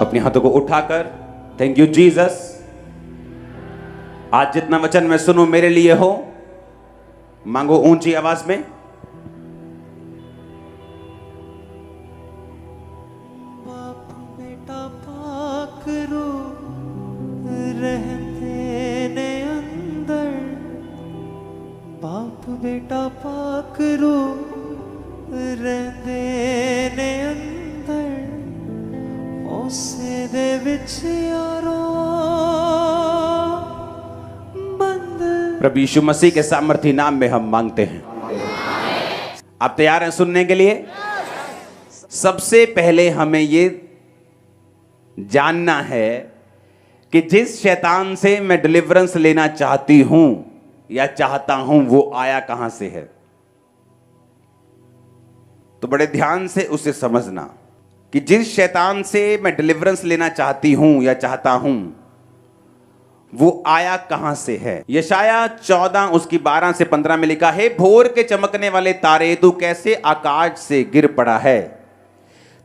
अपने हाथों को उठाकर थैंक यू जीसस, आज जितना वचन मैं सुनूं मेरे लिए हो, मांगो ऊंची आवाज में। बाप बेटा पाकरो रहते ने अंदर, बाप बेटा पाकरो रहते ने अंदर, उसे दे विच यारो बंद। प्रभु यीशु मसीह के सामर्थी नाम में हम मांगते हैं। आप तैयार हैं सुनने के लिए? सबसे पहले हमें ये जानना है कि जिस शैतान से मैं डिलीवरेंस लेना चाहती हूं या चाहता हूं वो आया कहां से है। तो बड़े ध्यान से उसे समझना कि जिस शैतान से मैं डिलीवरेंस लेना चाहती हूं या चाहता हूं वो आया कहां से है। यशाया 14 उसकी 12 से 15 में लिखा है, भोर के चमकने वाले तारे, तू कैसे आकाश से गिर पड़ा है।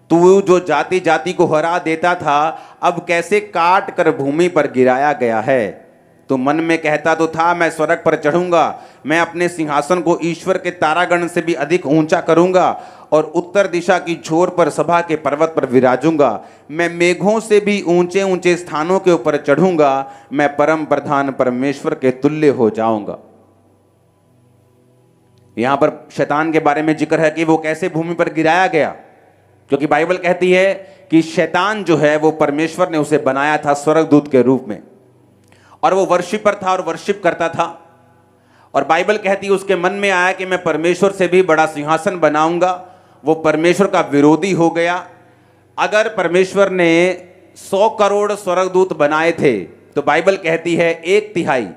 तू जो जाति जाति को हरा देता था, अब कैसे काट कर भूमि पर गिराया गया है। तू मन में कहता तो था, मैं स्वर्ग पर चढ़ूंगा, मैं अपने सिंहासन को ईश्वर के तारागण से भी अधिक ऊंचा करूंगा और उत्तर दिशा की छोर पर सभा के पर्वत पर विराजूंगा। मैं मेघों से भी ऊंचे ऊंचे स्थानों के ऊपर चढ़ूंगा, मैं परम प्रधान परमेश्वर के तुल्य हो जाऊंगा। यहां पर शैतान के बारे में जिक्र है कि वो कैसे भूमि पर गिराया गया, क्योंकि बाइबल कहती है कि शैतान जो है वो परमेश्वर ने उसे बनाया था स्वर्गदूत के रूप में, और वो वर्शिपर था और वर्शिप करता था। और बाइबल कहती है उसके मन में आया कि मैं परमेश्वर से भी बड़ा सिंहासन बनाऊंगा। वो परमेश्वर का विरोधी हो गया। अगर परमेश्वर ने 100 करोड़ स्वर्गदूत बनाए थे तो बाइबल कहती है 1/3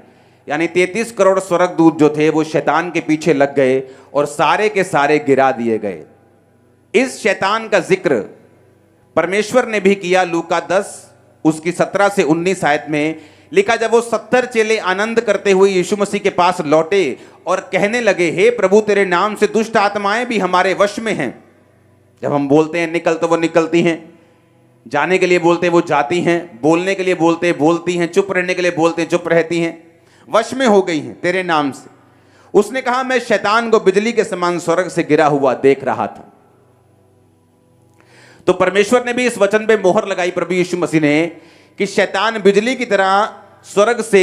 यानी 33 करोड़ स्वर्गदूत जो थे वो शैतान के पीछे लग गए और सारे के सारे गिरा दिए गए। इस शैतान का जिक्र परमेश्वर ने भी किया। लूका 10 उसकी 17 से 19 आयत में लिखा, जब वो 70 चेले आनंद करते हुए यीशु मसीह के पास लौटे और कहने लगे, हे प्रभु तेरे नाम से दुष्ट आत्माएं भी हमारे वश में हैं। जब हम बोलते हैं निकल तो वो निकलती हैं, जाने के लिए बोलते हैं वो जाती हैं, बोलने के लिए बोलते हैं बोलती हैं, चुप रहने के लिए बोलते हैं चुप रहती हैं, वश में हो गई हैं तेरे नाम से। उसने कहा, मैं शैतान को बिजली के समान स्वर्ग से गिरा हुआ देख रहा था। तो परमेश्वर ने भी इस वचन पे मोहर लगाई, प्रभु यीशु मसीह ने, कि शैतान बिजली की तरह स्वर्ग से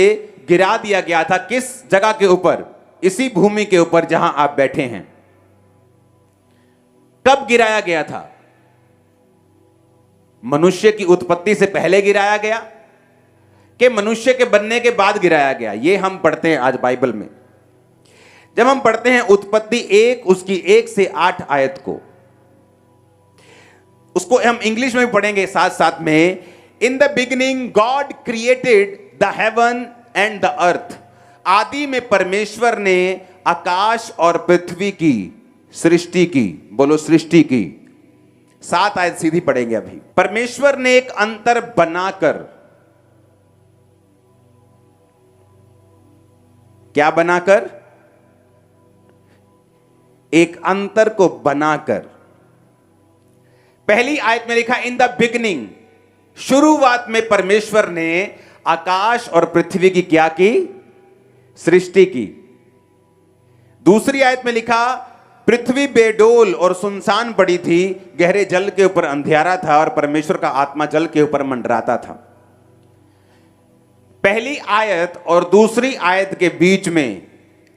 गिरा दिया गया था। किस जगह के ऊपर? इसी भूमि के ऊपर जहां आप बैठे हैं। कब गिराया गया था? मनुष्य की उत्पत्ति से पहले गिराया गया कि मनुष्य के बनने के बाद गिराया गया? ये हम पढ़ते हैं आज बाइबल में। जब हम पढ़ते हैं उत्पत्ति 1 उसकी 1 से 8 आयत को, उसको हम इंग्लिश में भी पढ़ेंगे साथ साथ में। In the beginning God created the heaven and the earth. आदि में परमेश्वर ने आकाश और पृथ्वी की सृष्टि की। बोलो सृष्टि की। 7 आयत सीधी पढ़ेंगे अभी। परमेश्वर ने एक अंतर बनाकर, क्या बनाकर? एक अंतर को बनाकर। पहली आयत में लिखा इन द बिगिनिंग, शुरुआत में परमेश्वर ने आकाश और पृथ्वी की क्या की? सृष्टि की। दूसरी आयत में लिखा पृथ्वी बेडोल और सुनसान पड़ी थी, गहरे जल के ऊपर अंधियारा था और परमेश्वर का आत्मा जल के ऊपर मंडराता था। पहली आयत और दूसरी आयत के बीच में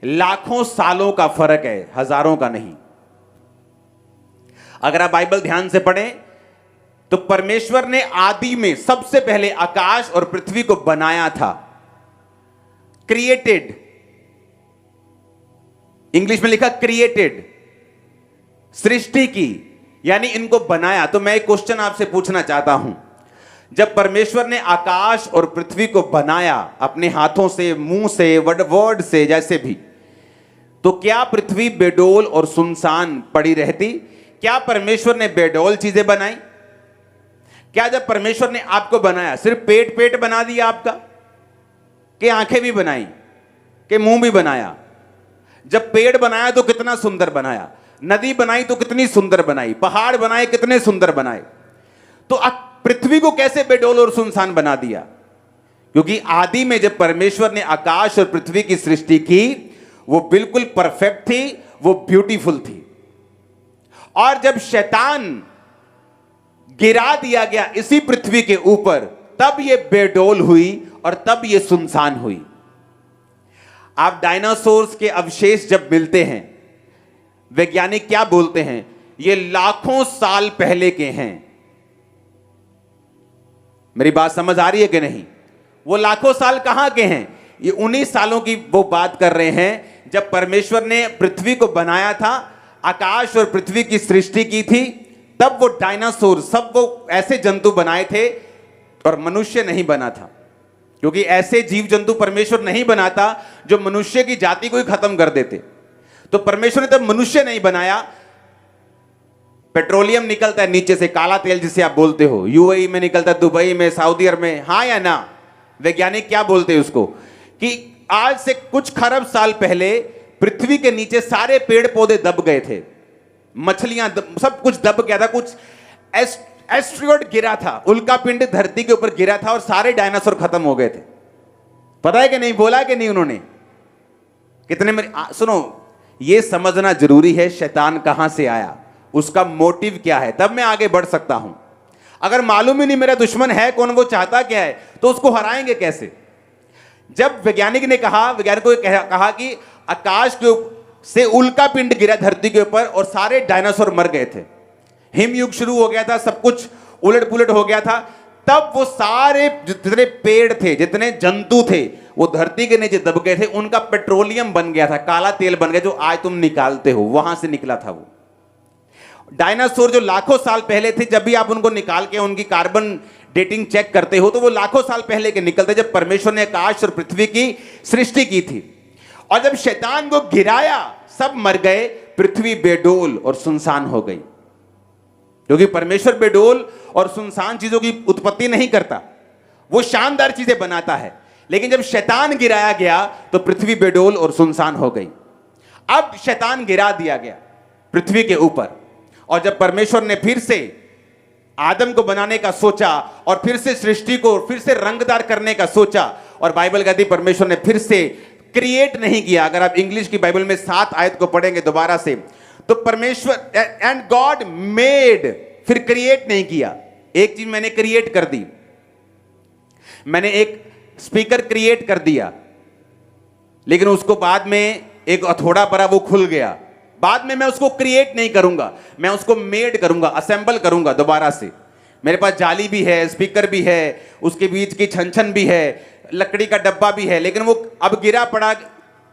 लाखों सालों का फर्क है, हजारों का नहीं। अगर आप बाइबल ध्यान से पढ़ें तो परमेश्वर ने आदि में सबसे पहले आकाश और पृथ्वी को बनाया था। क्रिएटेड, इंग्लिश में लिखा क्रिएटेड, सृष्टि की, यानी इनको बनाया। तो मैं एक क्वेश्चन आपसे पूछना चाहता हूं, जब परमेश्वर ने आकाश और पृथ्वी को बनाया अपने हाथों से, मुंह से, वर्ड से, जैसे भी, तो क्या पृथ्वी बेडोल और सुनसान पड़ी रहती? क्या परमेश्वर ने बेडोल चीजें बनाई? क्या जब परमेश्वर ने आपको बनाया सिर्फ पेट बना दिया आपका, कि आंखें भी बनाई, कि मुंह भी बनाया? जब पेड़ बनाया तो कितना सुंदर बनाया, नदी बनाई तो कितनी सुंदर बनाई, पहाड़ बनाए कितने सुंदर बनाए। तो पृथ्वी को कैसे बेडोल और सुनसान बना दिया? क्योंकि आदि में जब परमेश्वर ने आकाश और पृथ्वी की सृष्टि की, वो बिल्कुल परफेक्ट थी, वो ब्यूटीफुल थी। और जब शैतान गिरा दिया गया इसी पृथ्वी के ऊपर, तब ये बेडोल हुई और तब ये सुनसान हुई। आप डायनासोर्स के अवशेष जब मिलते हैं, वैज्ञानिक क्या बोलते हैं? ये लाखों साल पहले के हैं। मेरी बात समझ आ रही है कि नहीं? वो लाखों साल कहां के हैं? ये 19 सालों की वो बात कर रहे हैं जब परमेश्वर ने पृथ्वी को बनाया था, आकाश और पृथ्वी की सृष्टि की थी, तब वो डायनासोर सब वो ऐसे जंतु बनाए थे और मनुष्य नहीं बना था। क्योंकि ऐसे जीव जंतु परमेश्वर नहीं बनाता जो मनुष्य की जाति को ही खत्म कर देते। तो परमेश्वर ने तब मनुष्य नहीं बनाया। पेट्रोलियम निकलता है नीचे से, काला तेल जिसे आप बोलते हो, यूएई में निकलता है, दुबई में, सऊदी अरब में, हाँ या ना? वैज्ञानिक क्या बोलते हैं उसको कि आज से कुछ खरब साल पहले पृथ्वी के नीचे सारे पेड़ पौधे दब गए थे, मछलियां सब कुछ दब गया था, कुछ एस्ट्रॉयड गिरा था, उल्का पिंड धरती के ऊपर गिरा था और सारे डायनासोर खत्म हो गए थे। पता है कि नहीं? बोला कि नहीं उन्होंने? कितने सुनो, यह समझना जरूरी है शैतान कहां से आया, उसका मोटिव क्या है, तब मैं आगे बढ़ सकता हूं। अगर मालूम ही नहीं मेरा दुश्मन है कौन, वो चाहता क्या है, तो उसको हराएंगे कैसे? जब वैज्ञानिक ने कहा, वैज्ञानिकों ने कहा कि आकाश के से उल्का पिंड गिरा धरती के ऊपर और सारे डायनासोर मर गए थे, हिमयुग शुरू हो गया था, सब कुछ उलट पुलट हो गया था, तब वो सारे जितने पेड़ थे, जितने जंतु थे, वो धरती के नीचे दब गए थे, उनका पेट्रोलियम बन गया था, काला तेल बन गया, जो आज तुम निकालते हो, वहां से निकला था वो डायनासोर। जो लाखों साल पहले थे, जब भी आप उनको निकाल के उनकी कार्बन डेटिंग चेक करते हो तो वो लाखों साल पहले के निकलते, जब परमेश्वर ने आकाश और पृथ्वी की सृष्टि की थी। और जब शैतान को गिराया, सब मर गए, पृथ्वी बेडोल और सुनसान हो गई। क्योंकि परमेश्वर बेडोल और सुनसान चीजों की उत्पत्ति नहीं करता, वो शानदार चीजें बनाता है। लेकिन जब शैतान गिराया गया तो पृथ्वी बेडोल और सुनसान हो गई। अब शैतान गिरा दिया गया पृथ्वी के ऊपर, और जब परमेश्वर ने फिर से आदम को बनाने का सोचा और फिर से सृष्टि को फिर से रंगदार करने का सोचा, और बाइबल कहती है परमेश्वर ने फिर से क्रिएट नहीं किया। अगर आप इंग्लिश की बाइबल में 7 आयत को पढ़ेंगे दोबारा से, तो परमेश्वर एंड गॉड मेड, फिर क्रिएट नहीं किया। एक चीज मैंने क्रिएट कर दी, मैंने एक स्पीकर क्रिएट कर दिया, लेकिन उसको बाद में एक हथौड़ा पड़ा, वो खुल गया। बाद में मैं उसको क्रिएट नहीं करूंगा, मैं उसको मेड करूंगा, असेंबल करूंगा दोबारा से। मेरे पास जाली भी है, स्पीकर भी है, उसके बीच की छन भी है, लकड़ी का डब्बा भी है, लेकिन वो अब गिरा पड़ा,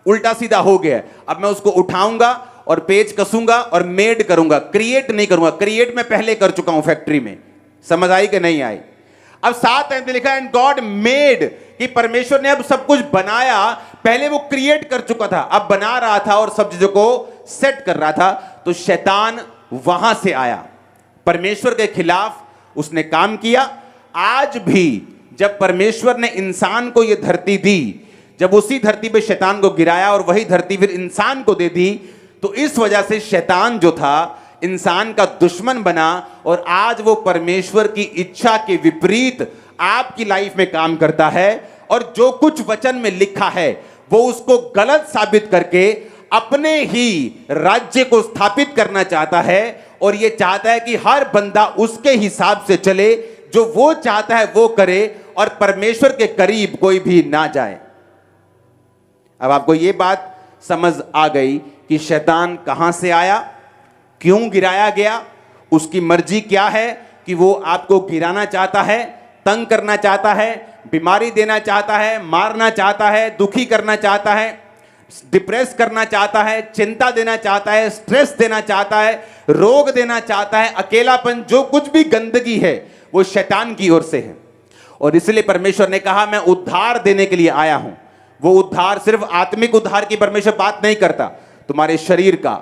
उल्टा सीधा हो गया। अब मैं उसको उठाऊंगा और पेच कसूंगा और मेड करूंगा, क्रिएट नहीं करूंगा। क्रिएट मैं पहले कर चुका हूं फैक्ट्री में। समझ आई कि नहीं आई? अब 7 आयत में लिखा एंड गॉड मेड, कि परमेश्वर ने अब सब कुछ बनाया। पहले वो क्रिएट कर चुका था, अब बना रहा था और सब चीजों को सेट कर रहा था। तो शैतान वहां से आया, परमेश्वर के खिलाफ उसने काम किया। आज भी जब परमेश्वर ने इंसान को यह धरती दी, जब उसी धरती पे शैतान को गिराया और वही धरती फिर इंसान को दे दी, तो इस वजह से शैतान जो था इंसान का दुश्मन बना, और आज वो परमेश्वर की इच्छा के विपरीत आपकी लाइफ में काम करता है। और जो कुछ वचन में लिखा है वो उसको गलत साबित करके अपने ही राज्य को स्थापित करना चाहता है, और ये चाहता है कि हर बंदा उसके हिसाब से चले, जो वो चाहता है वो करे, और परमेश्वर के करीब कोई भी ना जाए। अब आपको ये बात समझ आ गई कि शैतान कहां से आया, क्यों गिराया गया, उसकी मर्जी क्या है, कि वो आपको गिराना चाहता है, तंग करना चाहता है, बीमारी देना चाहता है, मारना चाहता है, दुखी करना चाहता है, डिप्रेस करना चाहता है, चिंता देना चाहता है, स्ट्रेस देना चाहता है, रोग देना चाहता है, अकेलापन, जो कुछ भी गंदगी है वो शैतान की ओर से है। और इसलिए परमेश्वर ने कहा मैं उद्धार देने के लिए आया हूं। वो उद्धार सिर्फ आत्मिक उद्धार की परमेश्वर बात नहीं करता, तुम्हारे शरीर का,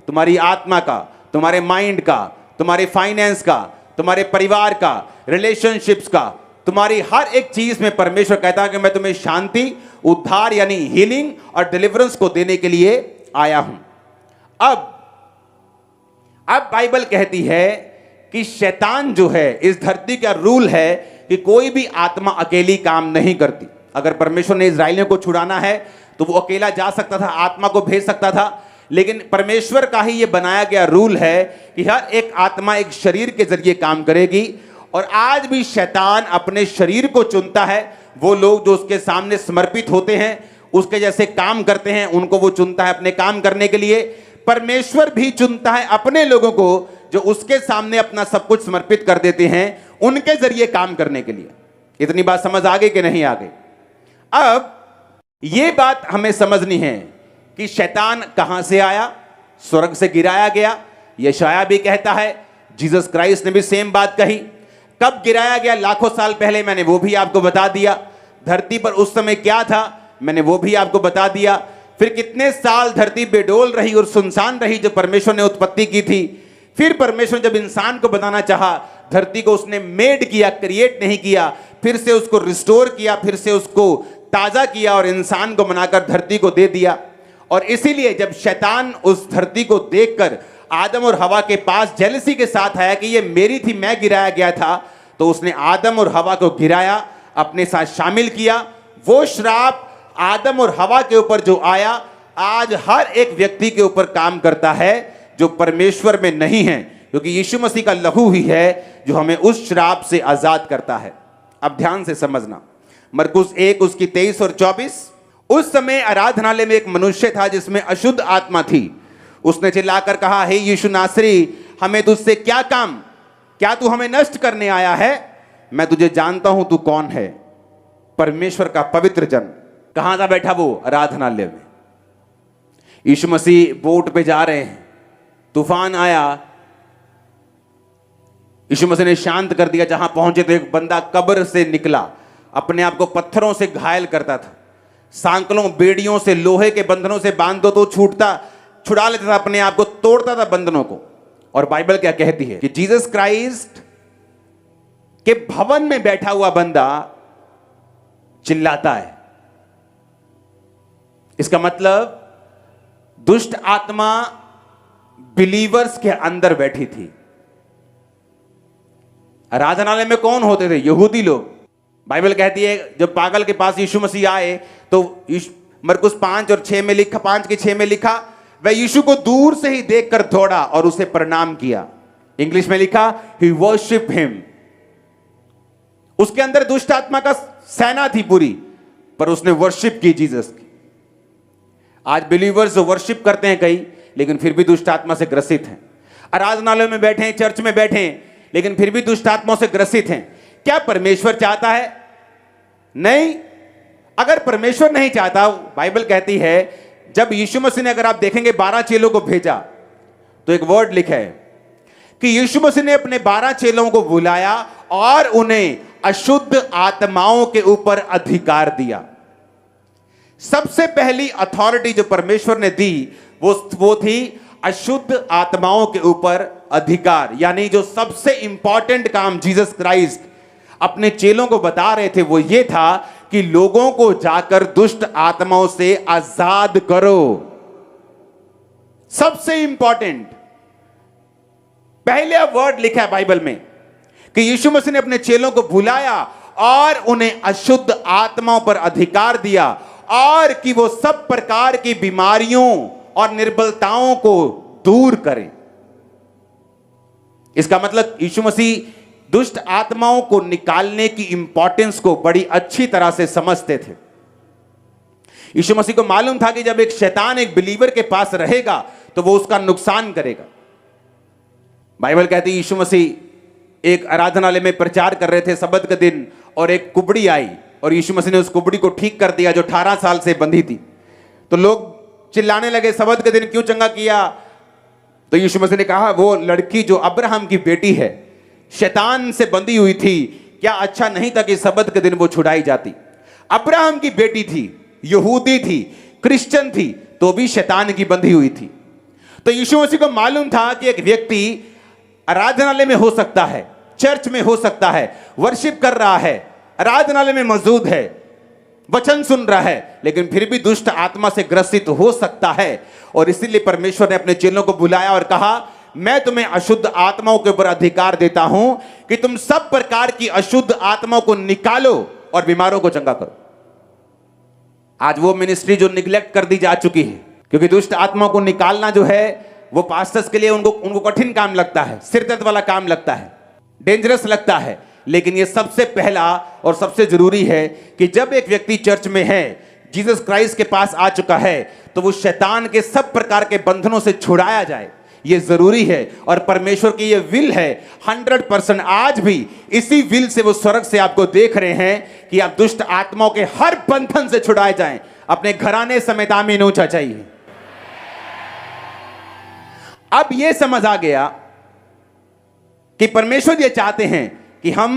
तुम्हारी आत्मा का, तुम्हारे माइंड का, तुम्हारे फाइनेंस का, तुम्हारे परिवार का, रिलेशनशिप्स का, तुम्हारी हर एक चीज में परमेश्वर कहता है कि मैं तुम्हें शांति, उद्धार यानी हीलिंग और डिलीवरेंस को देने के लिए आया हूं। अब बाइबल कहती है कि शैतान जो है, इस धरती का रूल है कि कोई भी आत्मा अकेली काम नहीं करती। अगर परमेश्वर ने इजराइलियों को छुड़ाना है तो वो अकेला जा सकता था, आत्मा को भेज सकता था, लेकिन परमेश्वर का ही ये बनाया गया रूल है कि हर एक आत्मा एक शरीर के जरिए काम करेगी। और आज भी शैतान अपने शरीर को चुनता है। वो लोग जो उसके सामने समर्पित होते हैं, उसके जैसे काम करते हैं, उनको वो चुनता है अपने काम करने के लिए। परमेश्वर भी चुनता है अपने लोगों को जो उसके सामने अपना सब कुछ समर्पित कर देते हैं, उनके जरिए काम करने के लिए। इतनी बात समझ आ गई कि नहीं आ गई? अब यह बात हमें समझनी है कि शैतान कहां से आया? स्वर्ग से गिराया गया। यशाया भी कहता है, जीसस क्राइस्ट ने भी सेम बात कही। कब गिराया गया? लाखों साल पहले, मैंने वो भी आपको बता दिया। धरती पर उस समय क्या था, मैंने वो भी आपको बता दिया। फिर कितने साल धरती बेडोल रही और सुनसान रही जब परमेश्वर ने उत्पत्ति की थी। फिर परमेश्वर जब इंसान को बनाना चाहा, धरती को उसने मेड किया, क्रिएट नहीं किया, फिर से उसको रिस्टोर किया, फिर से उसको ताजा किया और इंसान को बनाकर धरती को दे दिया। और इसीलिए जब शैतान उस धरती को देखकर आदम और हवा के पास जेलसी के साथ आया कि ये मेरी थी, मैं गिराया गया था, तो उसने आदम और हवा को गिराया, अपने साथ शामिल किया। वो श्राप आदम और हवा के ऊपर जो आया, आज हर एक व्यक्ति के ऊपर काम करता है जो परमेश्वर में नहीं है, क्योंकि यीशु मसीह का लहू ही है जो हमें उस श्राप से आजाद करता है। अब ध्यान से समझना, मरकुस 1 उसकी 23 और 24। उस समय आराधनालय में एक मनुष्य था जिसमें अशुद्ध आत्मा थी। उसने चिल्लाकर कहा, हे यीशु नासरी, हमें तुझसे क्या काम? क्या तू हमें नष्ट करने आया है? मैं तुझे जानता हूं तू कौन है, परमेश्वर का पवित्र जन। कहां था बैठा वो? आराधनालय में। यीशु मसीह बोट पे जा रहे हैं, तूफान आया, यीशु मसीह ने शांत कर दिया। जहां पहुंचे तो एक बंदा कब्र से निकला, अपने आप को पत्थरों से घायल करता था, सांकलों बेड़ियों से, लोहे के बंधनों से बांध दो तो छुड़ा लेता था, अपने आप को तोड़ता था बंधनों को। और बाइबल क्या कहती है कि जीसस क्राइस्ट के भवन में बैठा हुआ बंदा चिल्लाता है। इसका मतलब दुष्ट आत्मा बिलीवर्स के अंदर बैठी थी। आराधनालय में कौन होते थे? यहूदी लोग। बाइबल कहती है जब पागल के पास यीशु मसीह आए तो मरकुस 5 और 6 में लिखा, 5 के 6 में लिखा, वह यीशु को दूर से ही देखकर दौड़ा और उसे प्रणाम किया। इंग्लिश में लिखा, ही वर्शिप हिम। उसके अंदर दुष्ट आत्मा का सेना थी पूरी, पर उसने वर्शिप की जीसस की। आज बिलीवर्स वर्शिप करते हैं कई, लेकिन फिर भी दुष्ट आत्मा से ग्रसित हैं। आराधनालय में बैठे हैं, चर्च में बैठे हैं, लेकिन फिर भी दुष्ट आत्माओं से ग्रसित हैं। क्या परमेश्वर चाहता है? नहीं। अगर परमेश्वर नहीं चाहता, बाइबल कहती है जब यीशु मसीह ने, अगर आप देखेंगे 12 चेलों को भेजा, तो एक वर्ड लिखा है कि यीशु मसीह ने अपने 12 चेलों को बुलाया और उन्हें अशुद्ध आत्माओं के ऊपर अधिकार दिया। सबसे पहली अथॉरिटी जो परमेश्वर ने दी वो थी अशुद्ध आत्माओं के ऊपर अधिकार। यानी जो सबसे इंपॉर्टेंट काम जीसस क्राइस्ट अपने चेलों को बता रहे थे वो ये था कि लोगों को जाकर दुष्ट आत्माओं से आजाद करो। सबसे इंपॉर्टेंट पहले वर्ड लिखा है बाइबल में कि यीशु मसीह ने अपने चेलों को बुलाया और उन्हें अशुद्ध आत्माओं पर अधिकार दिया और कि वो सब प्रकार की बीमारियों और निर्बलताओं को दूर करें। इसका मतलब यीशु मसीह दुष्ट आत्माओं को निकालने की इंपॉर्टेंस को बड़ी अच्छी तरह से समझते थे। यीशु मसीह को मालूम था कि जब एक शैतान एक बिलीवर के पास रहेगा तो वो उसका नुकसान करेगा। बाइबल कहती है यीशु मसीह एक आराधनालय में प्रचार कर रहे थे सब्त के दिन, और एक कुबड़ी आई और यीशु मसीह ने उस कुबड़ी को ठीक कर दिया जो 18 साल से बंधी थी। तो लोग चिल्लाने लगे, सब्त के दिन क्यों चंगा किया? तो यीशु मसीह ने कहा, वो लड़की जो अब्राहम की बेटी है, शैतान से बंधी हुई थी, क्या अच्छा नहीं था कि सब्त के दिन वो छुड़ाई जाती? अब्राहम की बेटी थी, यहूदी थी, क्रिश्चियन थी, तो भी शैतान की बंधी हुई थी। तो यीशु मसीह को मालूम था कि एक व्यक्ति आराधनालय में हो सकता है, चर्च में हो सकता है, वर्शिप कर रहा है, आराधनालय में मौजूद है, वचन सुन रहा है, लेकिन फिर भी दुष्ट आत्मा से ग्रसित हो सकता है। और इसीलिए परमेश्वर ने अपने चेलों को बुलाया और कहा, मैं तुम्हें अशुद्ध आत्माओं के ऊपर अधिकार देता हूं कि तुम सब प्रकार की अशुद्ध आत्माओं को निकालो और बीमारों को चंगा करो। आज वो मिनिस्ट्री जो निग्लेक्ट कर दी जा चुकी है, क्योंकि दुष्ट आत्माओं को निकालना जो है वो पास्टर्स के लिए उनको कठिन काम लगता है, सिर दर्द वाला काम लगता है, डेंजरस लगता है। लेकिन ये सबसे पहला और सबसे जरूरी है कि जब एक व्यक्ति चर्च में है, जीसस क्राइस्ट के पास आ चुका है, तो वो शैतान के सब प्रकार के बंधनों से छुड़ाया जाए। ये जरूरी है और परमेश्वर की ये विल है 100%। आज भी इसी विल से वो स्वर्ग से आपको देख रहे हैं कि आप दुष्ट आत्माओं के हर बंधन से छुड़ाए जाएं। अपने घराने समेत आमीन ऊंचा चाहिए। अब ये समझ आ गया कि परमेश्वर ये चाहते हैं कि हम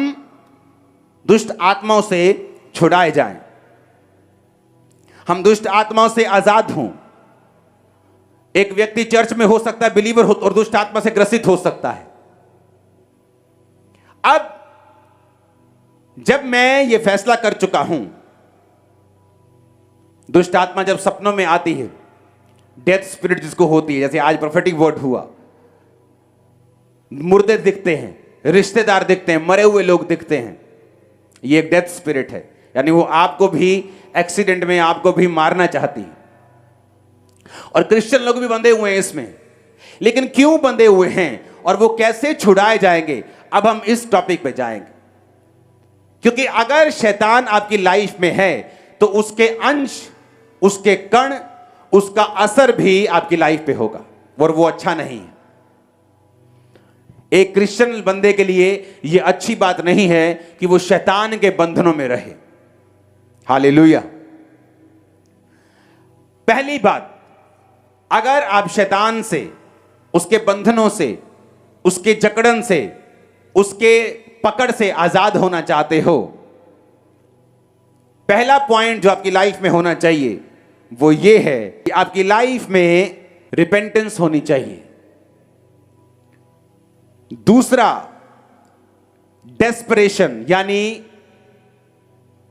दुष्ट आत्माओं से छुड़ाए जाएं, हम दुष्ट आत्माओं से आजाद हों। एक व्यक्ति चर्च में हो सकता है बिलीवर हो और दुष्ट आत्मा से ग्रसित हो सकता है। अब जब मैं ये फैसला कर चुका हूं, दुष्ट आत्मा जब सपनों में आती है, डेथ स्पिरिट जिसको होती है, जैसे आज प्रोफेटिक वर्ड हुआ, मुर्दे दिखते हैं, रिश्तेदार दिखते हैं, मरे हुए लोग दिखते हैं, ये एक डेथ स्पिरिट है। यानी वो आपको भी एक्सीडेंट में आपको भी मारना चाहती है। और क्रिश्चियन लोग भी बंधे हुए हैं इसमें। लेकिन क्यों बंधे हुए हैं और वो कैसे छुड़ाए जाएंगे, अब हम इस टॉपिक पे जाएंगे। क्योंकि अगर शैतान आपकी लाइफ में है तो उसके अंश, उसके कण, उसका असर भी आपकी लाइफ पे होगा और वो अच्छा नहीं है। एक क्रिश्चियन बंदे के लिए यह अच्छी बात नहीं है कि वो शैतान के बंधनों में रहे। हालेलुया। पहली बात, अगर आप शैतान से, उसके बंधनों से, उसके जकड़न से, उसके पकड़ से आजाद होना चाहते हो, पहला पॉइंट जो आपकी लाइफ में होना चाहिए वो ये है कि आपकी लाइफ में रिपेंटेंस होनी चाहिए। दूसरा, डेस्परेशन, यानी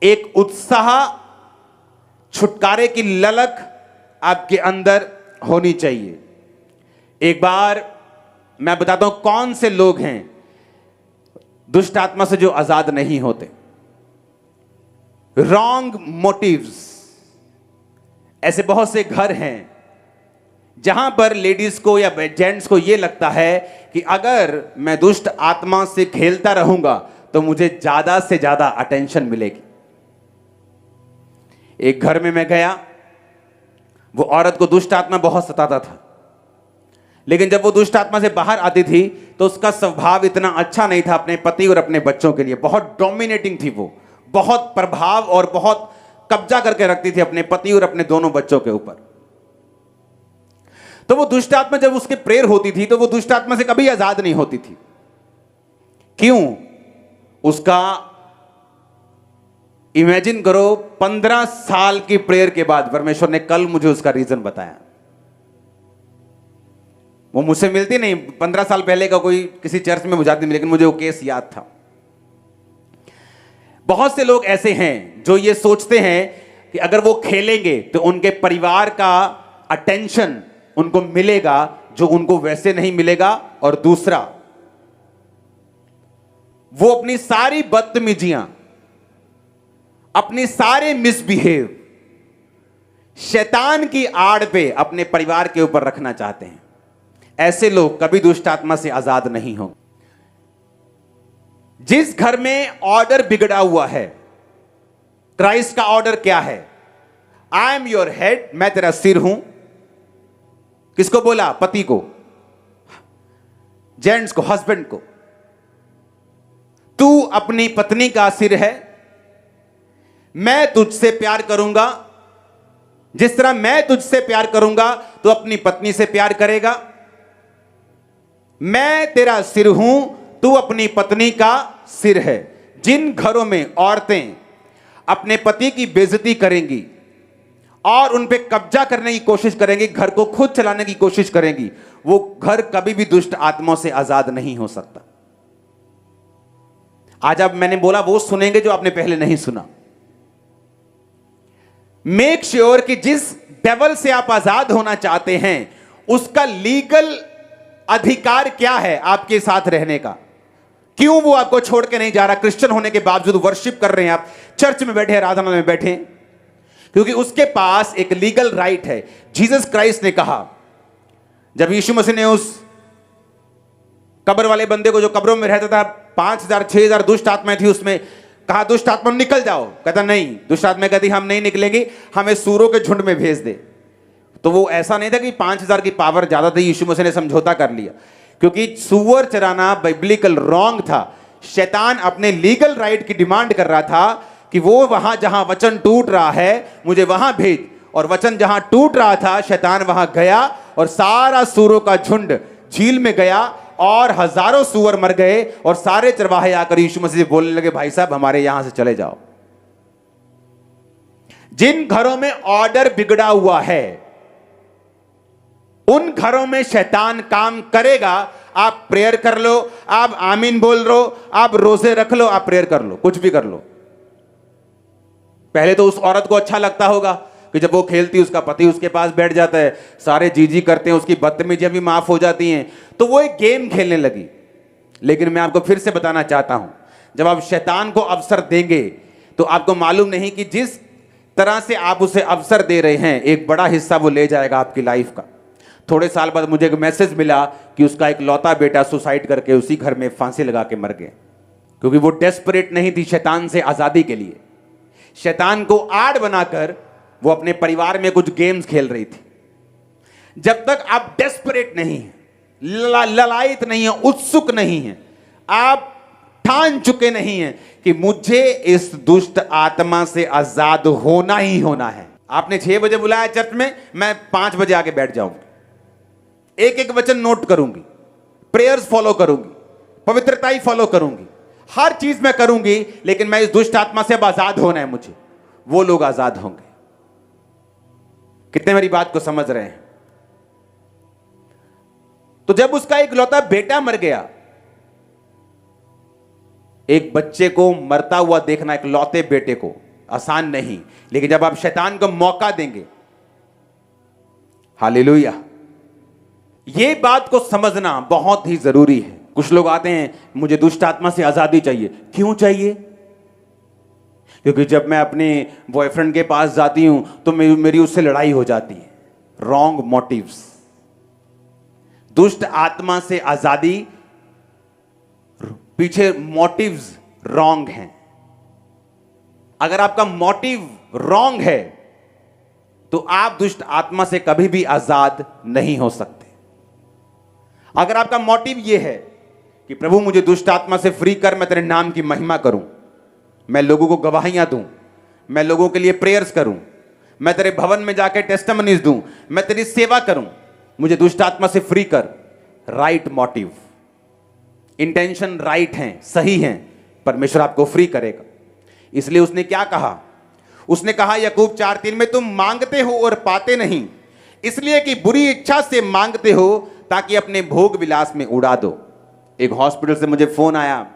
एक उत्साह, छुटकारे की ललक आपके अंदर होनी चाहिए। एक बार मैं बताता हूं कौन से लोग हैं दुष्ट आत्मा से जो आजाद नहीं होते। Wrong motives. ऐसे बहुत से घर हैं जहां पर लेडीज को या जेंट्स को यह लगता है कि अगर मैं दुष्ट आत्मा से खेलता रहूंगा तो मुझे ज्यादा से ज्यादा अटेंशन मिलेगी। एक घर में मैं गया, वो औरत को दुष्ट आत्मा बहुत सताता था, लेकिन जब वो दुष्ट आत्मा से बाहर आती थी तो उसका स्वभाव इतना अच्छा नहीं था अपने पति और अपने बच्चों के लिए। बहुत डोमिनेटिंग थी वो, बहुत प्रभाव और बहुत कब्जा करके रखती थी अपने पति और अपने दोनों बच्चों के ऊपर। तो वो दुष्ट आत्मा जब उसके प्रेयर होती थी तो वो दुष्ट आत्मा से कभी आजाद नहीं होती थी। क्यों? उसका इमेजिन करो, 15 साल की प्रेयर के बाद परमेश्वर ने कल मुझे उसका रीजन बताया। वो मुझसे मिलती नहीं, 15 साल पहले का कोई किसी चर्च में बुझाती नहीं, लेकिन मुझे वो केस याद था। बहुत से लोग ऐसे हैं जो ये सोचते हैं कि अगर वो खेलेंगे तो उनके परिवार का अटेंशन उनको मिलेगा जो उनको वैसे नहीं मिलेगा। और दूसरा, वो अपनी सारी बदतमीजियां, अपनी सारे मिसबिहेव शैतान की आड़ पे अपने परिवार के ऊपर रखना चाहते हैं। ऐसे लोग कभी दुष्ट आत्मा से आजाद नहीं होंगे। जिस घर में ऑर्डर बिगड़ा हुआ है, क्राइस्ट का ऑर्डर क्या है? आई एम योर हेड, मैं तेरा सिर हूं। किसको बोला? पति को, जेंट्स को, हस्बैंड को। तू अपनी पत्नी का सिर है, मैं तुझसे प्यार करूंगा, जिस तरह मैं तुझसे प्यार करूंगा तो अपनी पत्नी से प्यार करेगा। मैं तेरा सिर हूं, तू अपनी पत्नी का सिर है। जिन घरों में औरतें अपने पति की बेइज्जती करेंगी और उन पे कब्जा करने की कोशिश करेंगी, घर को खुद चलाने की कोशिश करेंगी, वो घर कभी भी दुष्ट आत्माओं से आजाद नहीं हो सकता। आज अब मैंने बोला वो सुनेंगे जो आपने पहले नहीं सुना। मेक श्योर कि जिस डेवल से आप आजाद होना चाहते हैं उसका लीगल अधिकार क्या है आपके साथ रहने का? क्यों वो आपको छोड़ के नहीं जा रहा? क्रिश्चियन होने के बावजूद वर्शिप कर रहे हैं, आप चर्च में बैठे, आराधनालय में बैठे, क्योंकि उसके पास एक लीगल राइट है। जीसस क्राइस्ट ने कहा, जब यीशु मसीह ने उस कब्र वाले बंदे को, जो कब्रों में रहता था, 5,000 6,000 दुष्ट आत्माएं थी, उसमें कहा दुष्ट आत्मा निकल जाओ। कहता नहीं, दुष्ट आत्मा कहती हम नहीं निकलेंगे, हमें सूरों के झुंड में भेज दे। तो वो ऐसा नहीं था कि 5,000 की पावर ज्यादा थी, यीशु मसीह ने समझौता कर लिया, क्योंकि सूअर चराना बाइबलिकल रॉन्ग था। शैतान अपने लीगल राइट की डिमांड कर रहा था कि वो वहां जहां वचन टूट रहा है मुझे वहां भेज, और वचन जहां टूट रहा था शैतान वहां गया और सारा सूरों का झुंड झील में गया और हजारों सूअर मर गए, और सारे चरवाहे आकर यीशु मसीह से बोलने लगे भाई साहब हमारे यहां से चले जाओ। जिन घरों में ऑर्डर बिगड़ा हुआ है उन घरों में शैतान काम करेगा। आप प्रेयर कर लो, आप आमीन बोल लो, आप रोजे रख लो, आप प्रेयर कर लो, कुछ भी कर लो। पहले तो उस औरत को अच्छा लगता होगा कि जब वो खेलती उसका पति उसके पास बैठ जाता है, सारे जी करते हैं, उसकी बदतमीजियां भी माफ हो जाती हैं, तो वो एक गेम खेलने लगी। लेकिन मैं आपको फिर से बताना चाहता हूं, जब आप शैतान को अवसर देंगे तो आपको मालूम नहीं कि जिस तरह से आप उसे अवसर दे रहे हैं एक बड़ा हिस्सा वो ले जाएगा आपकी लाइफ का। थोड़े साल बाद मुझे एक मैसेज मिला कि उसका एक लौता बेटा सुसाइड करके उसी घर में फांसी लगा के मर गए, क्योंकि वो डेस्परेट नहीं थी शैतान से आजादी के लिए। शैतान को आड़ बनाकर वो अपने परिवार में कुछ गेम्स खेल रही थी। जब तक आप डेस्परेट नहीं हैं, ललायत नहीं है, उत्सुक नहीं है, आप ठान चुके नहीं हैं कि मुझे इस दुष्ट आत्मा से आजाद होना ही होना है। आपने 6 बजे बुलाया चर्च में, मैं 5 बजे आके बैठ जाऊंगी, एक एक वचन नोट करूंगी, प्रेयर्स फॉलो करूंगी, पवित्रता ही फॉलो करूंगी, हर चीज मैं करूंगी, लेकिन मैं इस दुष्ट आत्मा से अब आजाद होना है मुझे। वो लोग आजाद होंगे। कितने मेरी बात को समझ रहे हैं? तो जब उसका एक लौता बेटा मर गया, एक बच्चे को मरता हुआ देखना, एक लौते बेटे को, आसान नहीं, लेकिन जब आप शैतान को मौका देंगे, हालेलुया, ये बात को समझना बहुत ही जरूरी है। कुछ लोग आते हैं मुझे दुष्ट आत्मा से आजादी चाहिए। क्यों चाहिए? क्योंकि जब मैं अपने बॉयफ्रेंड के पास जाती हूं तो मेरी उससे लड़ाई हो जाती है। Wrong motives. दुष्ट आत्मा से आजादी पीछे मोटिव्स रॉन्ग हैं। अगर आपका मोटिव रॉन्ग है तो आप दुष्ट आत्मा से कभी भी आजाद नहीं हो सकते। अगर आपका मोटिव यह है कि प्रभु मुझे दुष्ट आत्मा से फ्री कर, मैं तेरे नाम की महिमा करूं, मैं लोगों को गवाहियां दूं, मैं लोगों के लिए प्रेयर्स करूं, मैं तेरे भवन में जाकर टेस्टिमनीज दूं, मैं तेरी सेवा करूं, मुझे दुष्ट आत्मा से फ्री कर, राइट मोटिव, इंटेंशन राइट हैं, सही हैं, परमेश्वर आपको फ्री करेगा। इसलिए उसने क्या कहा? उसने कहा याकूब 4:3 में, तुम मांगते हो और पाते नहीं, इसलिए कि बुरी इच्छा से मांगते हो ताकि अपने भोग विलास में उड़ा दो। एक हॉस्पिटल से मुझे फोन आया,